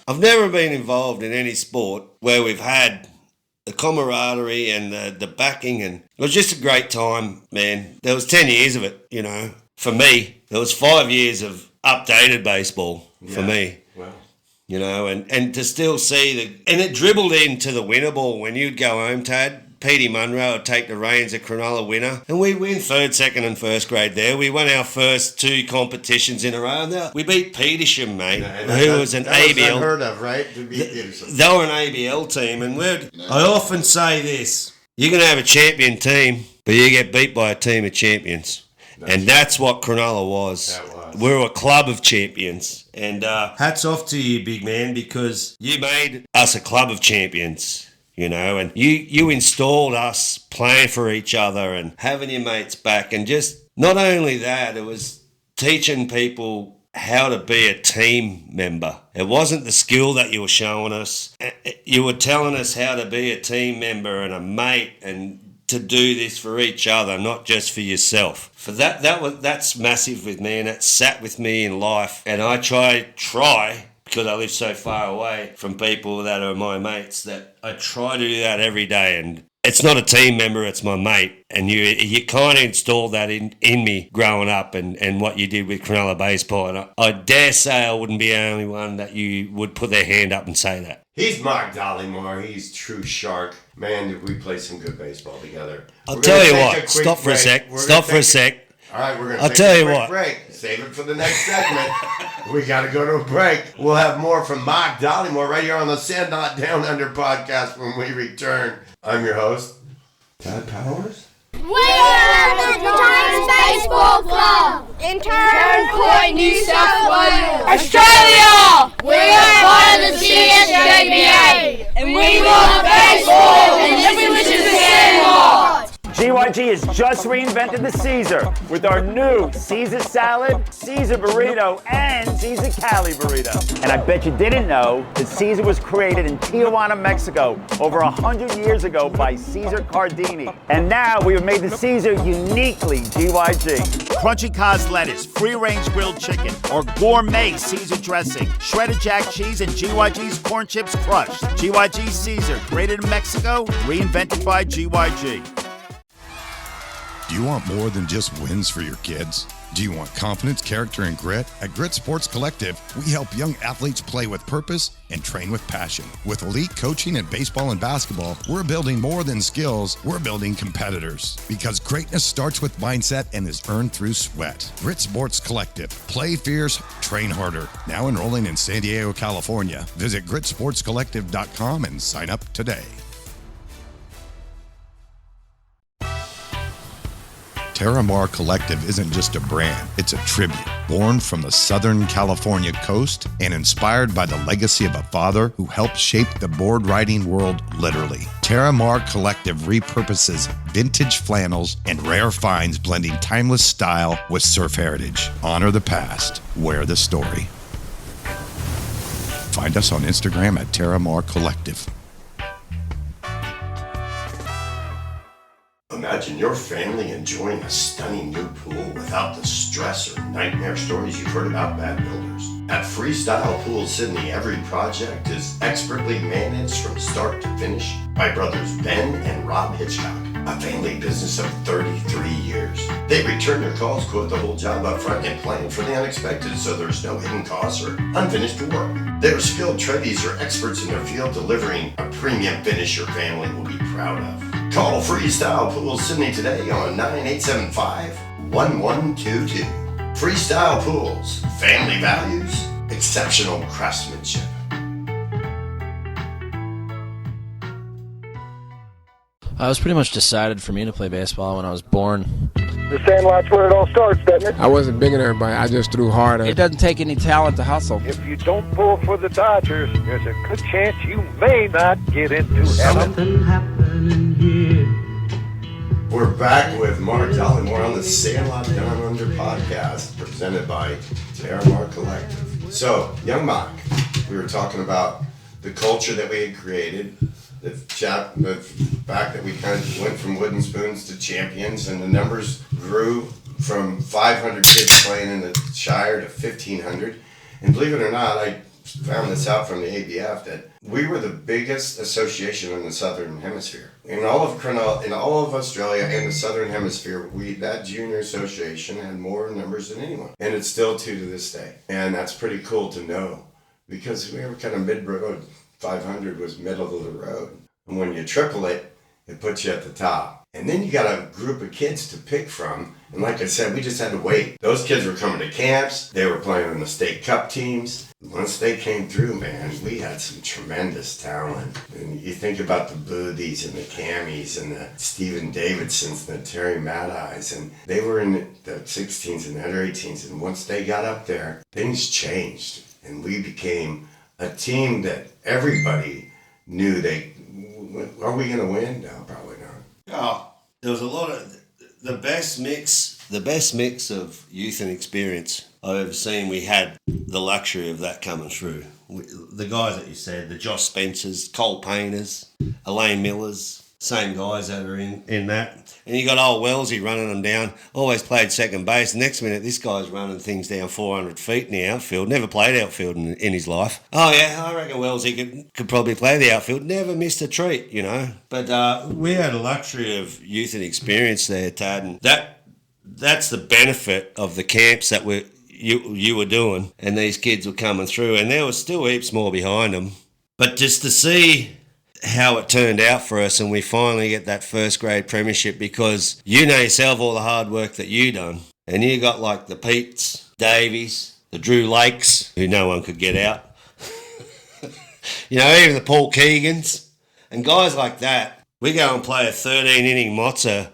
I've never been involved in any sport where we've had the camaraderie and the backing, and it was just a great time, man. There was 10 years of it, you know. For me, there was 5 years of updated baseball for me. Wow. You know, and to still see and it dribbled into the winner ball when you'd go home, Tad. Petey Munro would take the reins at Cronulla winner, and we win third, second, and first grade there. We won our first 2 competitions in a row. And we beat Petersham, mate, who was an ABL. Was unheard of, right? To beat Petersham. They were an ABL team, and I often say this: you're going to have a champion team, but you get beat by a team of champions, and that's what Cronulla was. That was. We're a club of champions, and hats off to you, big man, because you made us a club of champions. You know, and you installed us playing for each other and having your mates back. And just not only that, it was teaching people how to be a team member. It wasn't the skill that you were showing us. You were telling us how to be a team member and a mate and to do this for each other, not just for yourself. For that's massive with me, and it sat with me in life. And I try because I live so far away from people that are my mates, that I try to do that every day. And it's not a team member, it's my mate. And you kind of installed that in me growing up, and what you did with Cronulla baseball. And I dare say I wouldn't be the only one that you would put their hand up and say that. He's Mark Dolliemore. He's true shark. Man, did we play some good baseball together. I'll tell you what, stop for a sec. All right, we're going to I'll tell you what. Break. Save it for the next segment. We got to go to a break. We'll have more from Mark Dolliemore right here on the Sandlot Downunder podcast when we return. I'm your host, Tad Powers. We are the Giants Baseball Club in Turn Point, New South Wales, Australia. We are part of the CSJBA, and we love baseball, and this is the Sandlot. GYG has just reinvented the Caesar with our new Caesar salad, Caesar burrito, and Caesar Cali burrito. And I bet you didn't know that Caesar was created in Tijuana, Mexico over 100 years ago by Caesar Cardini. And now we have made the Caesar uniquely GYG. Crunchy cos lettuce, free-range grilled chicken, or gourmet Caesar dressing, shredded jack cheese, and GYG's corn chips crushed. GYG Caesar, created in Mexico, reinvented by GYG. Do you want more than just wins for your kids? Do you want confidence, character, and grit? At Grit Sports Collective, we help young athletes play with purpose and train with passion. With elite coaching in baseball and basketball, we're building more than skills, we're building competitors. Because greatness starts with mindset and is earned through sweat. Grit Sports Collective. Play fierce, train harder. Now enrolling in San Diego, California. Visit gritsportscollective.com and sign up today. Terramar Collective isn't just a brand, it's a tribute. Born from the Southern California coast and inspired by the legacy of a father who helped shape the board riding world literally. Terramar Collective repurposes vintage flannels and rare finds, blending timeless style with surf heritage. Honor the past, wear the story. Find us on Instagram at Terramar Collective. Imagine your family enjoying a stunning new pool without the stress or nightmare stories you've heard about bad builders. At Freestyle Pools Sydney, every project is expertly managed from start to finish by brothers Ben and Rob Hitchcock, a family business of 33 years. They return your calls, quote the whole job up front, and plan for the unexpected so there's no hidden costs or unfinished work. Their skilled tradies are experts in their field, delivering a premium finish your family will be proud of. Call Freestyle Pools Sydney today on 9875-1122. Freestyle Pools, family values, exceptional craftsmanship. It was pretty much decided for me to play baseball when I was born. The Sandlot's where it all starts, doesn't it? I wasn't bigger than everybody. I just threw harder. It doesn't take any talent to hustle. If you don't pull for the Dodgers, there's a good chance you may not get into heaven. Something happening here. We're back with Mark Dolliemore on the Sandlot Downunder podcast, presented by Terramar Collective. So, young Mark, we were talking about the culture that we had created, the fact that we kind of went from wooden spoons to champions, and the numbers grew from 500 kids playing in the Shire to 1,500. And believe it or not, I found this out from the ABF that we were the biggest association in the Southern Hemisphere. In all of Australia and the Southern Hemisphere, that junior association had more numbers than anyone. And it's still to this day. And that's pretty cool to know, because we were kind of mid-road. 500 was middle of the road. And when you triple it, it puts you at the top. And then you got a group of kids to pick from. And like I said, we just had to wait. Those kids were coming to camps. They were playing on the state cup teams. Once they came through, man, we had some tremendous talent. And you think about the Boothies and the Cammies and the Stephen Davidsons and the Terry Mad-Eyes. And they were in the 16s and under 18s. And once they got up there, things changed. And we became a team that everybody knew are we going to win? No, probably not. Oh, there was a lot of the best mix of youth and experience I've ever seen. We had the luxury of that coming through. The guys that you said, the Josh Spencers, Cole Painters, Elaine Millers, same guys that are in that. And you got old Wellesley running them down, always played second base. Next minute, this guy's running things down 400 feet in the outfield. Never played outfield in his life. Oh, yeah, I reckon Wellesley could probably play the outfield. Never missed a treat, you know. But we had a luxury of youth and experience there, Tad. And that's the benefit of the camps that you were doing, and these kids were coming through. And there was still heaps more behind them. But just to see how it turned out for us, and we finally get that first grade premiership, because you know yourself all the hard work that you done, and you got like the Petes, Davies, the Drew Lakes, who no one could get out, you know, even the Paul Keegans and guys like that. We go and play a 13-inning mozza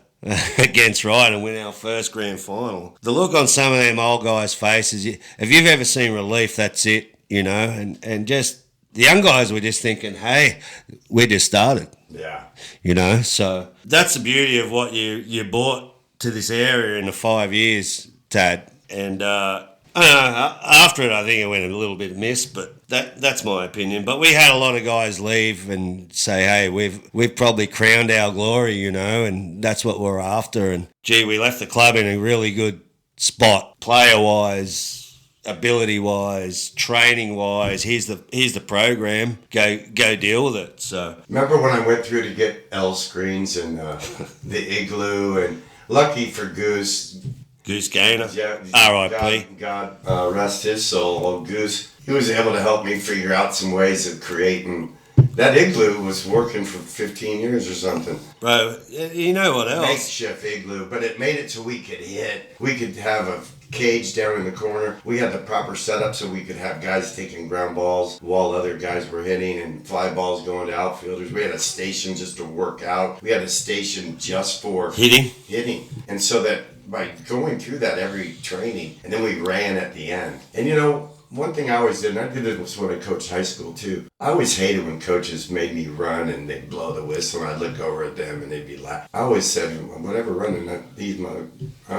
against Wright and win our first grand final. The look on some of them old guys' faces, if you've ever seen relief, that's it, you know, and just the young guys were just thinking, hey, we just started. Yeah. You know, so that's the beauty of what you brought to this area in the 5 years, Tad. And I don't know, after it, I think it went a little bit amiss, but that's my opinion. But we had a lot of guys leave and say, hey, we've probably crowned our glory, you know, and that's what we're after. And, gee, we left the club in a really good spot, player-wise, ability-wise, training-wise. Here's the program. Go deal with it. So remember when I went through to get L screens and the Igloo, and lucky for Goose Gaynor, yeah, R.I.P. God rest his soul. Old Goose, he was able to help me figure out some ways of creating. That Igloo was working for 15 years or something. Bro, you know what else? Makeshift Igloo, but it made it so we could hit. We could have a cage down in the corner. We had the proper setup so we could have guys taking ground balls while other guys were hitting, and fly balls going to outfielders. We had a station just to work out. We had a station just for hitting. And so that by going through that every training, and then we ran at the end. And you know, one thing I always did, and I did it when I coached high school too, I always hated when coaches made me run and they'd blow the whistle and I'd look over at them and they'd be laughing. I always said, whatever running I'm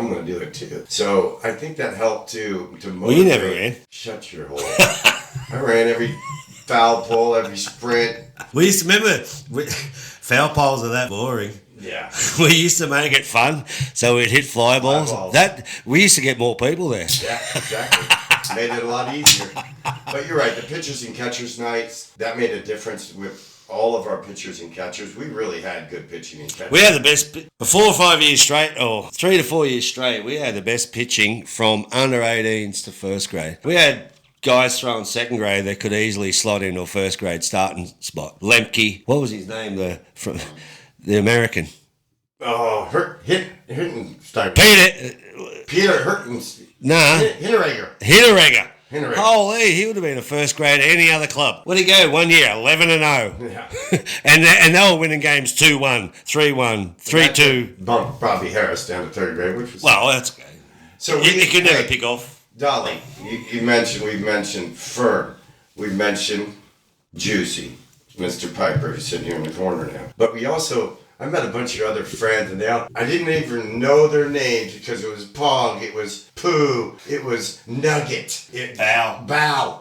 going to do it too. So I think that helped to motivate. Well, you never ran. Shut your hole. I ran every foul pole, every sprint. We used to remember, foul poles are that boring. Yeah. We used to make it fun, so we'd hit fly balls. We used to get more people there. Yeah, exactly. Made it a lot easier. But you're right, the pitchers and catchers nights, that made a difference with all of our pitchers and catchers. We really had good pitching and catching. We had the best, for 4 or 5 years straight, or 3 to 4 years straight, we had the best pitching from under 18s to first grade. We had guys throwing second grade that could easily slot into a first grade starting spot. Lemke, what was his name? The American. Oh, Hittenstein. Peter Hurtens. Nah. Hinteregger. Holy, he would have been a first grade at any other club. Where'd he go? 1 year, 11-0. Yeah. and they were winning games 2-1, 3-1, 3-2. Bumped Bobby Harris down to third grade, which was... Well, that's okay. So you could never pick off. Dolly, we've mentioned Fern. We've mentioned Juicy, Mr. Piper, who's sitting here in the corner now. But we also... I met a bunch of other friends, and I didn't even know their names because it was Pog, it was Pooh, it was Nugget, Bow,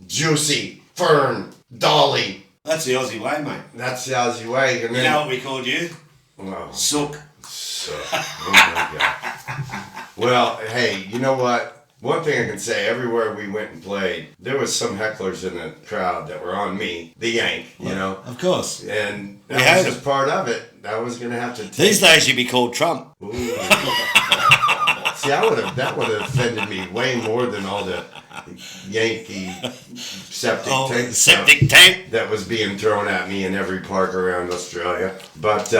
Juicy, Fern, Dolly. That's the Aussie way, mate. That's the Aussie way. And you know what we called you? Well, Sook. Oh my God. Well, hey, you know what? One thing I can say, everywhere we went and played, there was some hecklers in the crowd that were on me, the Yank, you know. Of course. And that was just part of it. I was going to have to take These days you'd be called Trump. Ooh. See, that would have offended me way more than all the Yankee septic tank that was being thrown at me in every park around Australia. But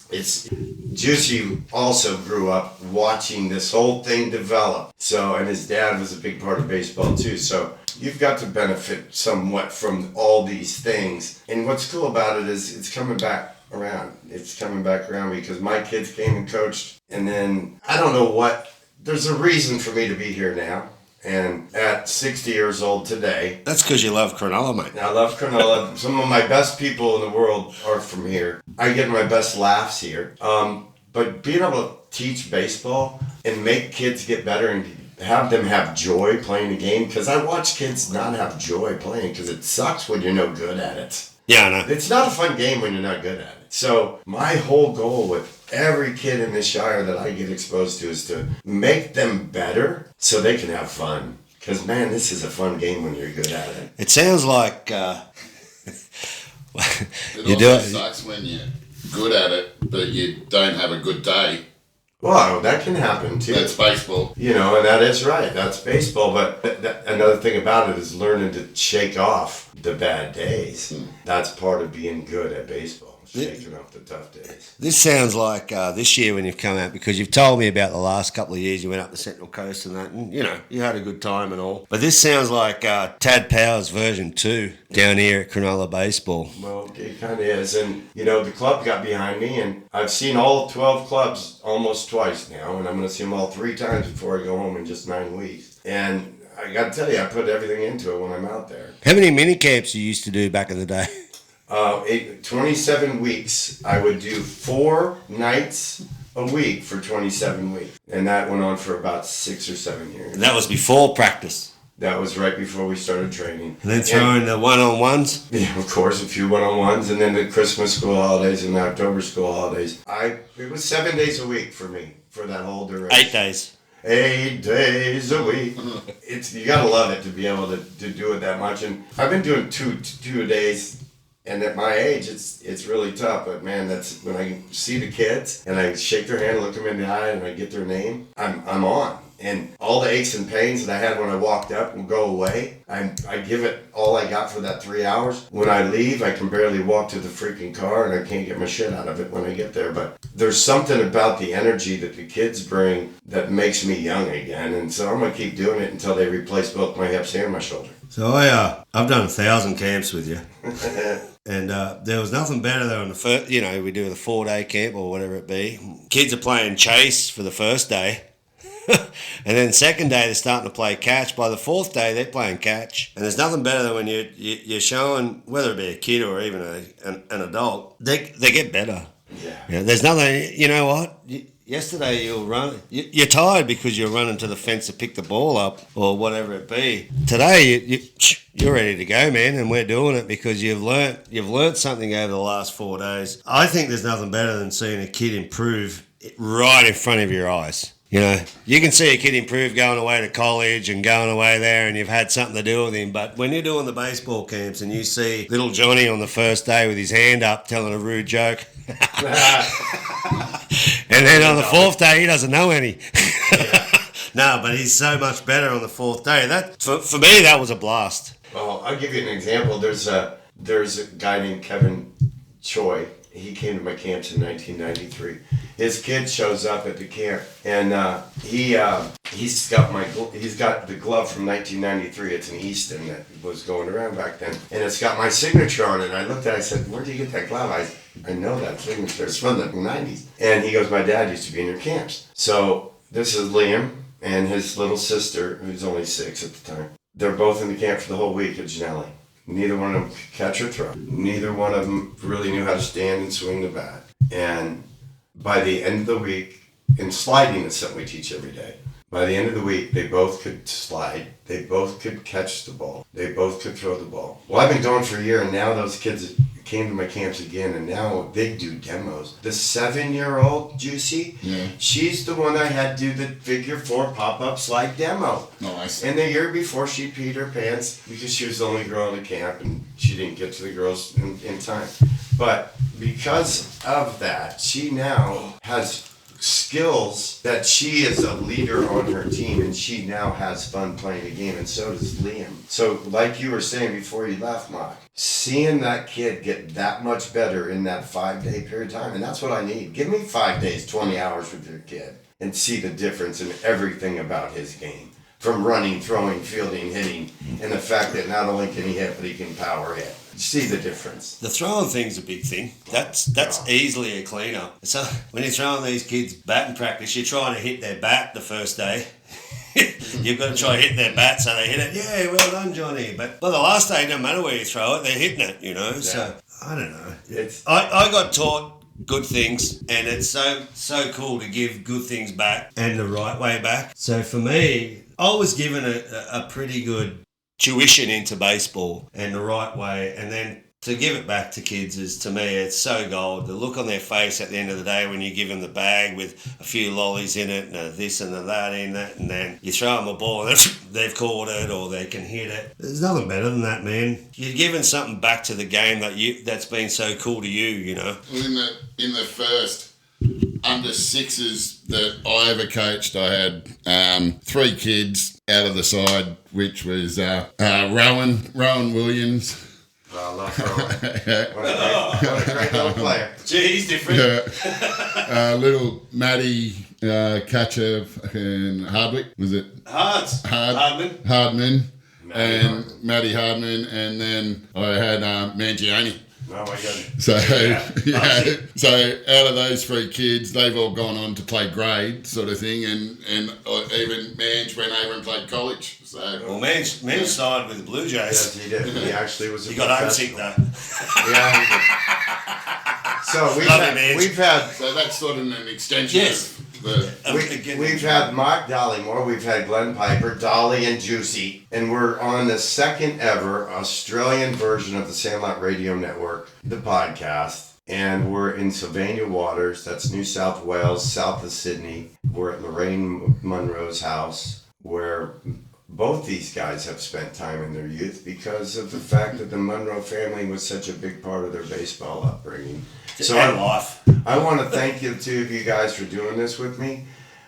it's Juicy also grew up watching this whole thing develop. So, and his dad was a big part of baseball too. So you've got to benefit somewhat from all these things. And what's cool about it is it's coming back around. It's coming back around because my kids came and coached. And then I don't know what, there's a reason for me to be here now. And at 60 years old today... That's because you love Cronulla, mate. I love Cronulla. Some of my best people in the world are from here. I get my best laughs here. But being able to teach baseball and make kids get better and have them have joy playing the game, because I watch kids not have joy playing because it sucks when you're no good at it. Yeah, I know. It's not a fun game when you're not good at it. So my whole goal with every kid in this Shire that I get exposed to is to make them better so they can have fun. Because, man, this is a fun game when you're good at it. It sounds like... It also sucks when you're good at it, but you don't have a good day. Well, that can happen, too. That's baseball. You know, and that is right. That's baseball. But another thing about it is learning to shake off the bad days. That's part of being good at baseball. Shaking off the tough days. This sounds like this year when you've come out, because you've told me about the last couple of years you went up the Central Coast and that, and, you know, you had a good time and all. But this sounds like Tad Powers version 2 down here at Cronulla Baseball. Well, it kind of is. And, you know, the club got behind me, and I've seen all 12 clubs almost twice now, and I'm going to see them all 3 times before I go home in just 9 weeks. And I got to tell you, I put everything into it when I'm out there. How many mini camps you used to do back in the day? 27 weeks. I would do 4 nights a week for 27 weeks. And that went on for about 6 or 7 years. And that was before practice. That was right before we started training. And then throwing the one-on-ones? Yeah, of course, a few one-on-ones, and then the Christmas school holidays and the October school holidays. It was 7 days a week for me, for that whole duration. 8 days. 8 days a week. You gotta love it to be able to do it that much. And I've been doing two days, and at my age, it's really tough. But man, that's when I see the kids and I shake their hand, look them in the eye, and I get their name. I'm on. And all the aches and pains that I had when I walked up will go away. I give it all I got for that 3 hours. When I leave, I can barely walk to the freaking car, and I can't get my shit out of it when I get there. But there's something about the energy that the kids bring that makes me young again. And so I'm going to keep doing it until they replace both my hips and my shoulder. So I've done 1,000 camps with you. And there was nothing better than the first, we do the 4-day camp or whatever it be. Kids are playing chase for the first day. And then second day they're starting to play catch. By the 4th day they're playing catch. And there's nothing better than when you're showing, whether it be a kid or even an adult, they get better. Yeah. There's nothing. You know what? Yesterday you were running. You're tired because you're running to the fence to pick the ball up or whatever it be. Today you're ready to go, man, and we're doing it because you've learnt something over the last 4 days. I think there's nothing better than seeing a kid improve right in front of your eyes. You can see a kid improve going away to college and going away there and you've had something to do with him. But when you're doing the baseball camps and you see little Johnny on the first day with his hand up telling a rude joke, and then on the 4th day he doesn't know any. No, but he's so much better on the 4th day. That for me, that was a blast. Well, I'll give you an example. There's a guy named Kevin Choi. He came to my camps in 1993. His kid shows up at the camp, and he's got the glove from 1993. It's an Easton that was going around back then, and it's got my signature on it. And I looked at it, I said, "Where do you get that glove?" I know that signature. It's from the 90s. And he goes, "My dad used to be in your camps." So this is Liam and his little sister, who's only 6 at the time. They're both in the camp for the whole week at Janelli. Neither one of them could catch or throw. Neither one of them really knew how to stand and swing the bat. And by the end of the week, and sliding is something we teach every day. By the end of the week, they both could slide. They both could catch the ball. They both could throw the ball. Well, I've been going for a year, and now those kids came to my camps again, and now they do demos. The 7-year-old Juicy, she's the one I had do the figure 4 pop-up slide demo. Nice. And the year before, she peed her pants because she was the only girl in the camp, and she didn't get to the girls in time. But because of that, she now has skills that she is a leader on her team, and she now has fun playing the game, and so does Liam. So like you were saying before you left, Mark, seeing that kid get that much better in that 5-day period of time, and that's what I need. Give me 5 days, 20 hours with your kid, and see the difference in everything about his game. From running, throwing, fielding, hitting, and the fact that not only can he hit, but he can power hit. You see the difference. The throwing thing's a big thing. That's easily a clean-up. So when you're throwing these kids batting practice, you're trying to hit their bat the first day. You've got to try to hit their bat so they hit it. Yeah, well done, Johnny. But the last day, no matter where you throw it, they're hitting it, Yeah. So, I don't know. I got taught good things, and it's so cool to give good things back and the right way back. So for me, I was given a pretty good tuition into baseball and the right way, and then to give it back to kids is, to me, it's so gold. The look on their face at the end of the day when you give them the bag with a few lollies in it and this and that in it, and then you throw them a ball and they've caught it or they can hit it. There's nothing better than that, man. You're giving something back to the game that's been so cool to you, Well, in the first under 6s that I ever coached, I had 3 kids out of the side, which was Rowan Williams. I love Rowan. What a great little player. Gee, he's different. Little Matty catcher and Hardwick, was it? Hardman. And Matty Hardman, and then I had Mangione. Oh my goodness. So, so out of those 3 kids, they've all gone on to play grade sort of thing, and even Mange went over and played college. So, well, Mange signed with the Bluejays. Yes, he did. He actually was. He got homesick though. Yeah. So we've had. So that's sort of an extension. Yes. We've had Mark Dolliemore, we've had Glenn Piper, Dolly, and Juicy, and we're on the second ever Australian version of the Sandlot Radio Network, the podcast, and we're in Sylvania Waters, that's New South Wales, south of Sydney. We're at Lorraine Munro's house, where both these guys have spent time in their youth because of the fact that the Munro family was such a big part of their baseball upbringing. So I want to thank you, two of you guys, for doing this with me.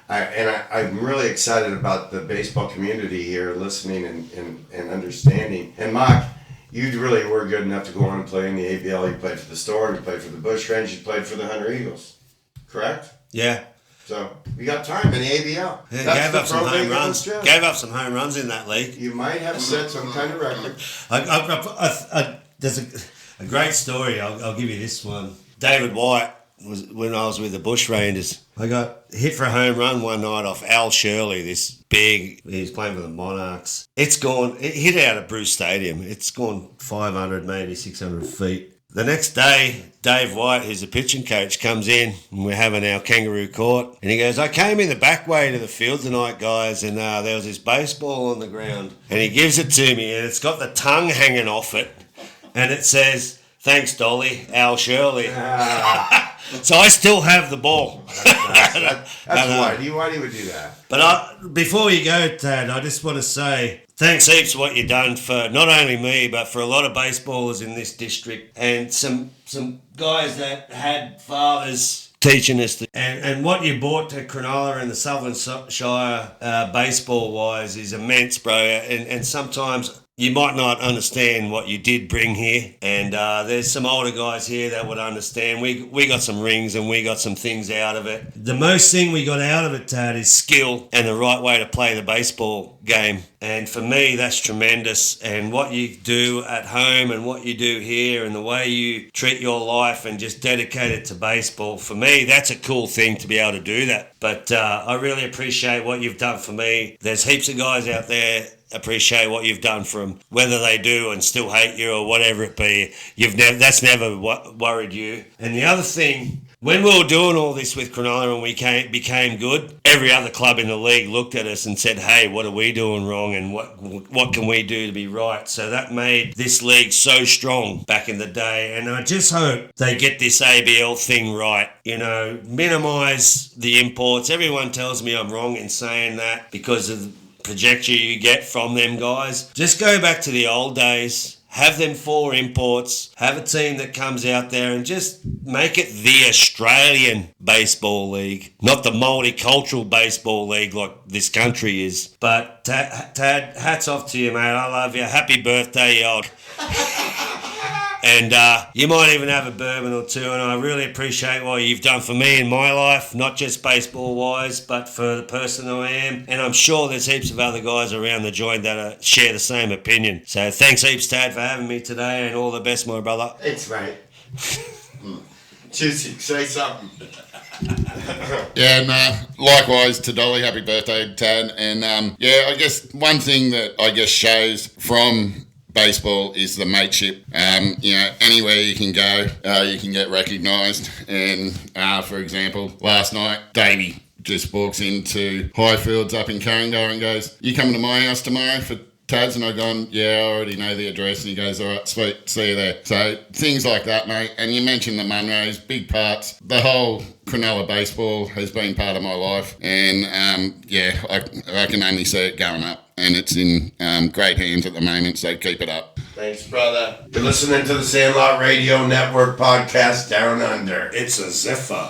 I'm really excited about the baseball community here, listening and understanding. And Mark, you really were good enough to go on and play in the ABL. You played for the Storm, you played for the Bushrangers, you played for the Hunter Eagles, correct? Yeah. So we got time in the ABL. Yeah, gave up some home runs. Gave up some home runs in that league. You might have set some kind of record. There's a great story. I'll give you this one. David White was when I was with the Bushrangers. I got hit for a home run one night off Al Shirley, this big, he was playing for the Monarchs. It hit out at Bruce Stadium. It's gone 500, maybe 600 feet. The next day, Dave White, who's the pitching coach, comes in and we're having our kangaroo court. And he goes, I came in the back way to the field tonight, guys, and there was this baseball on the ground. And he gives it to me and it's got the tongue hanging off it. And it says, thanks, Dolly, Al Shirley. So I still have the ball. That's why you would do that. But before you go, Tad, I just want to say thanks heaps for what you've done for not only me, but for a lot of baseballers in this district and some guys that had fathers teaching us. And what you brought to Cronulla and the Southern Shire baseball-wise is immense, bro. And sometimes you might not understand what you did bring here, and there's some older guys here that would understand. We got some rings and we got some things out of it. The most thing we got out of it, Tad, is skill and the right way to play the baseball game. And for me, that's tremendous. And what you do at home and what you do here and the way you treat your life and just dedicate it to baseball, for me, that's a cool thing to be able to do that. But I really appreciate what you've done for me. There's heaps of guys out there appreciate what you've done for them, whether they do and still hate you or whatever it be. That's never worried you. And the other thing, when we were doing all this with Cronulla and we became good, every other club in the league looked at us and said, hey, what are we doing wrong and what can we do to be right? So that made this league so strong back in the day. And I just hope they get this ABL thing right. Minimise the imports. Everyone tells me I'm wrong in saying that because of the projection you get from them guys. Just go back to the old days. Have them 4 imports. Have a team that comes out there and just make it the Australian Baseball League, not the multicultural baseball league like this country is. But Tad, hats off to you, mate. I love you. Happy birthday, you old. And you might even have a bourbon or two, and I really appreciate what you've done for me in my life, not just baseball-wise, but for the person I am. And I'm sure there's heaps of other guys around the joint that share the same opinion. So thanks heaps, Tad, for having me today, and all the best, my brother. Thanks, mate. Juicy, say something. Yeah, and likewise to Dolly, happy birthday, Tad. And I guess one thing that shows from baseball is the mateship. Anywhere you can go, you can get recognised. And for example, last night, Davey just walks into Highfields up in Carringdale and goes, you coming to my house tomorrow for Tads? And I've gone, yeah, I already know the address. And he goes, all right, sweet, see you there. So things like that, mate. And you mentioned the Munros, big parts. The whole Cronulla baseball has been part of my life. And I can only see it going up. And it's in great hands at the moment, so keep it up. Thanks, brother. You're listening to the Sandlot Radio Network podcast, Downunder. It's a zephyr.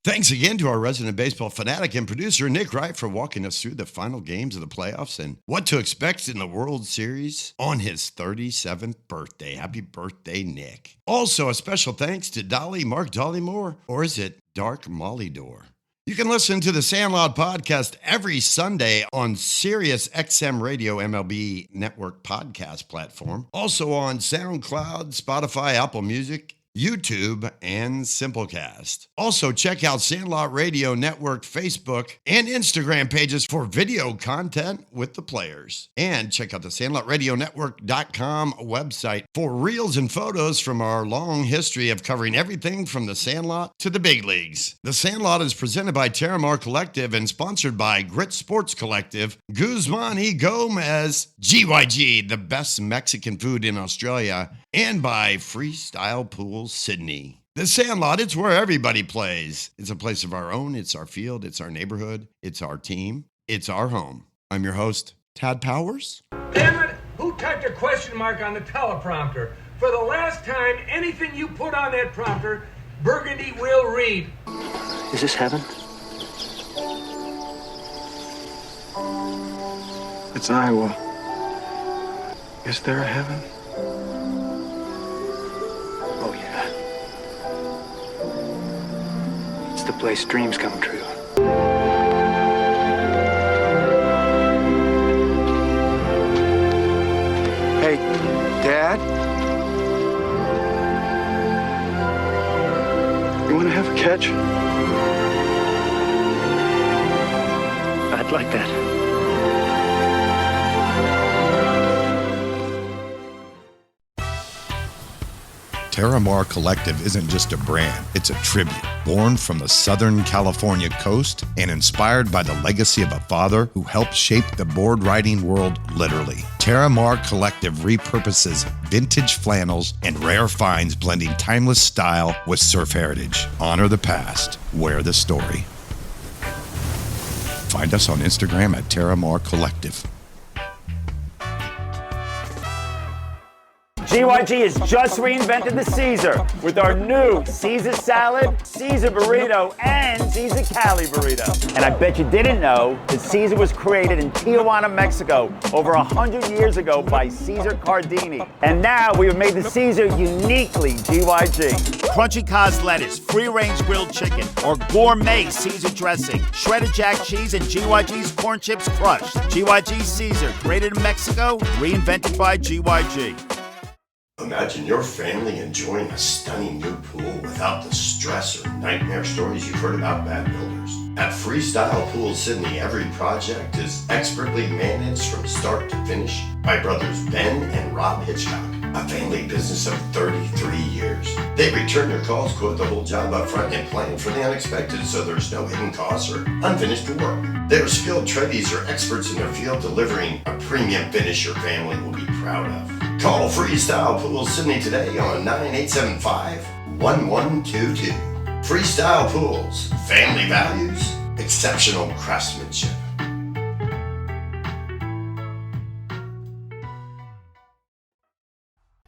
Thanks again to our resident baseball fanatic and producer, Nick Wright, for walking us through the final games of the playoffs and what to expect in the World Series on his 37th birthday. Happy birthday, Nick. Also, a special thanks to Mark Dolliemore, or is it Dark Mollydor? You can listen to the Sandlot podcast every Sunday on Sirius XM Radio MLB Network podcast platform. Also on SoundCloud, Spotify, Apple Music, YouTube, and Simplecast. Also, check out Sandlot Radio Network Facebook and Instagram pages for video content with the players. And check out the SandlotRadioNetwork.com website for reels and photos from our long history of covering everything from the Sandlot to the big leagues. The Sandlot is presented by Terramar Collective and sponsored by Grit Sports Collective, Guzman y Gomez, GYG, the best Mexican food in Australia, and by Freestyle Pools Sydney. The Sandlot, it's where everybody plays. It's a place of our own. It's our field. It's our neighborhood. It's our team. It's our home. I'm your host, Tad Powers. Damn it! Who typed a question mark on the teleprompter? For the last time, anything you put on that prompter, Burgundy will read. Is this heaven? It's Iowa. Is there a heaven? Oh, yeah. It's the place dreams come true. Hey, Dad? You want to have a catch? I'd like that. Terramar Collective isn't just a brand, it's a tribute. Born from the Southern California coast and inspired by the legacy of a father who helped shape the board riding world literally. Terramar Collective repurposes vintage flannels and rare finds, blending timeless style with surf heritage. Honor the past, wear the story. Find us on Instagram at Terramar Collective. GYG has just reinvented the Caesar with our new Caesar salad, Caesar burrito, and Caesar Cali burrito. And I bet you didn't know that Caesar was created in Tijuana, Mexico over 100 years ago by Caesar Cardini. And now we have made the Caesar uniquely GYG. Crunchy Cos lettuce, free-range grilled chicken, or gourmet Caesar dressing, shredded jack cheese, and GYG's corn chips crushed. GYG Caesar, created in Mexico, reinvented by GYG. Imagine your family enjoying a stunning new pool without the stress or nightmare stories you've heard about bad builders. At Freestyle Pools Sydney, every project is expertly managed from start to finish by brothers Ben and Rob Hitchcock, a family business of 33 years. They return your calls, quote the whole job up front, and plan for the unexpected so there's no hidden costs or unfinished work. Their skilled tradies are experts in their field, delivering a premium finish your family will be proud of. Call Freestyle Pools Sydney today on 9875-1122. Freestyle Pools, family values, exceptional craftsmanship.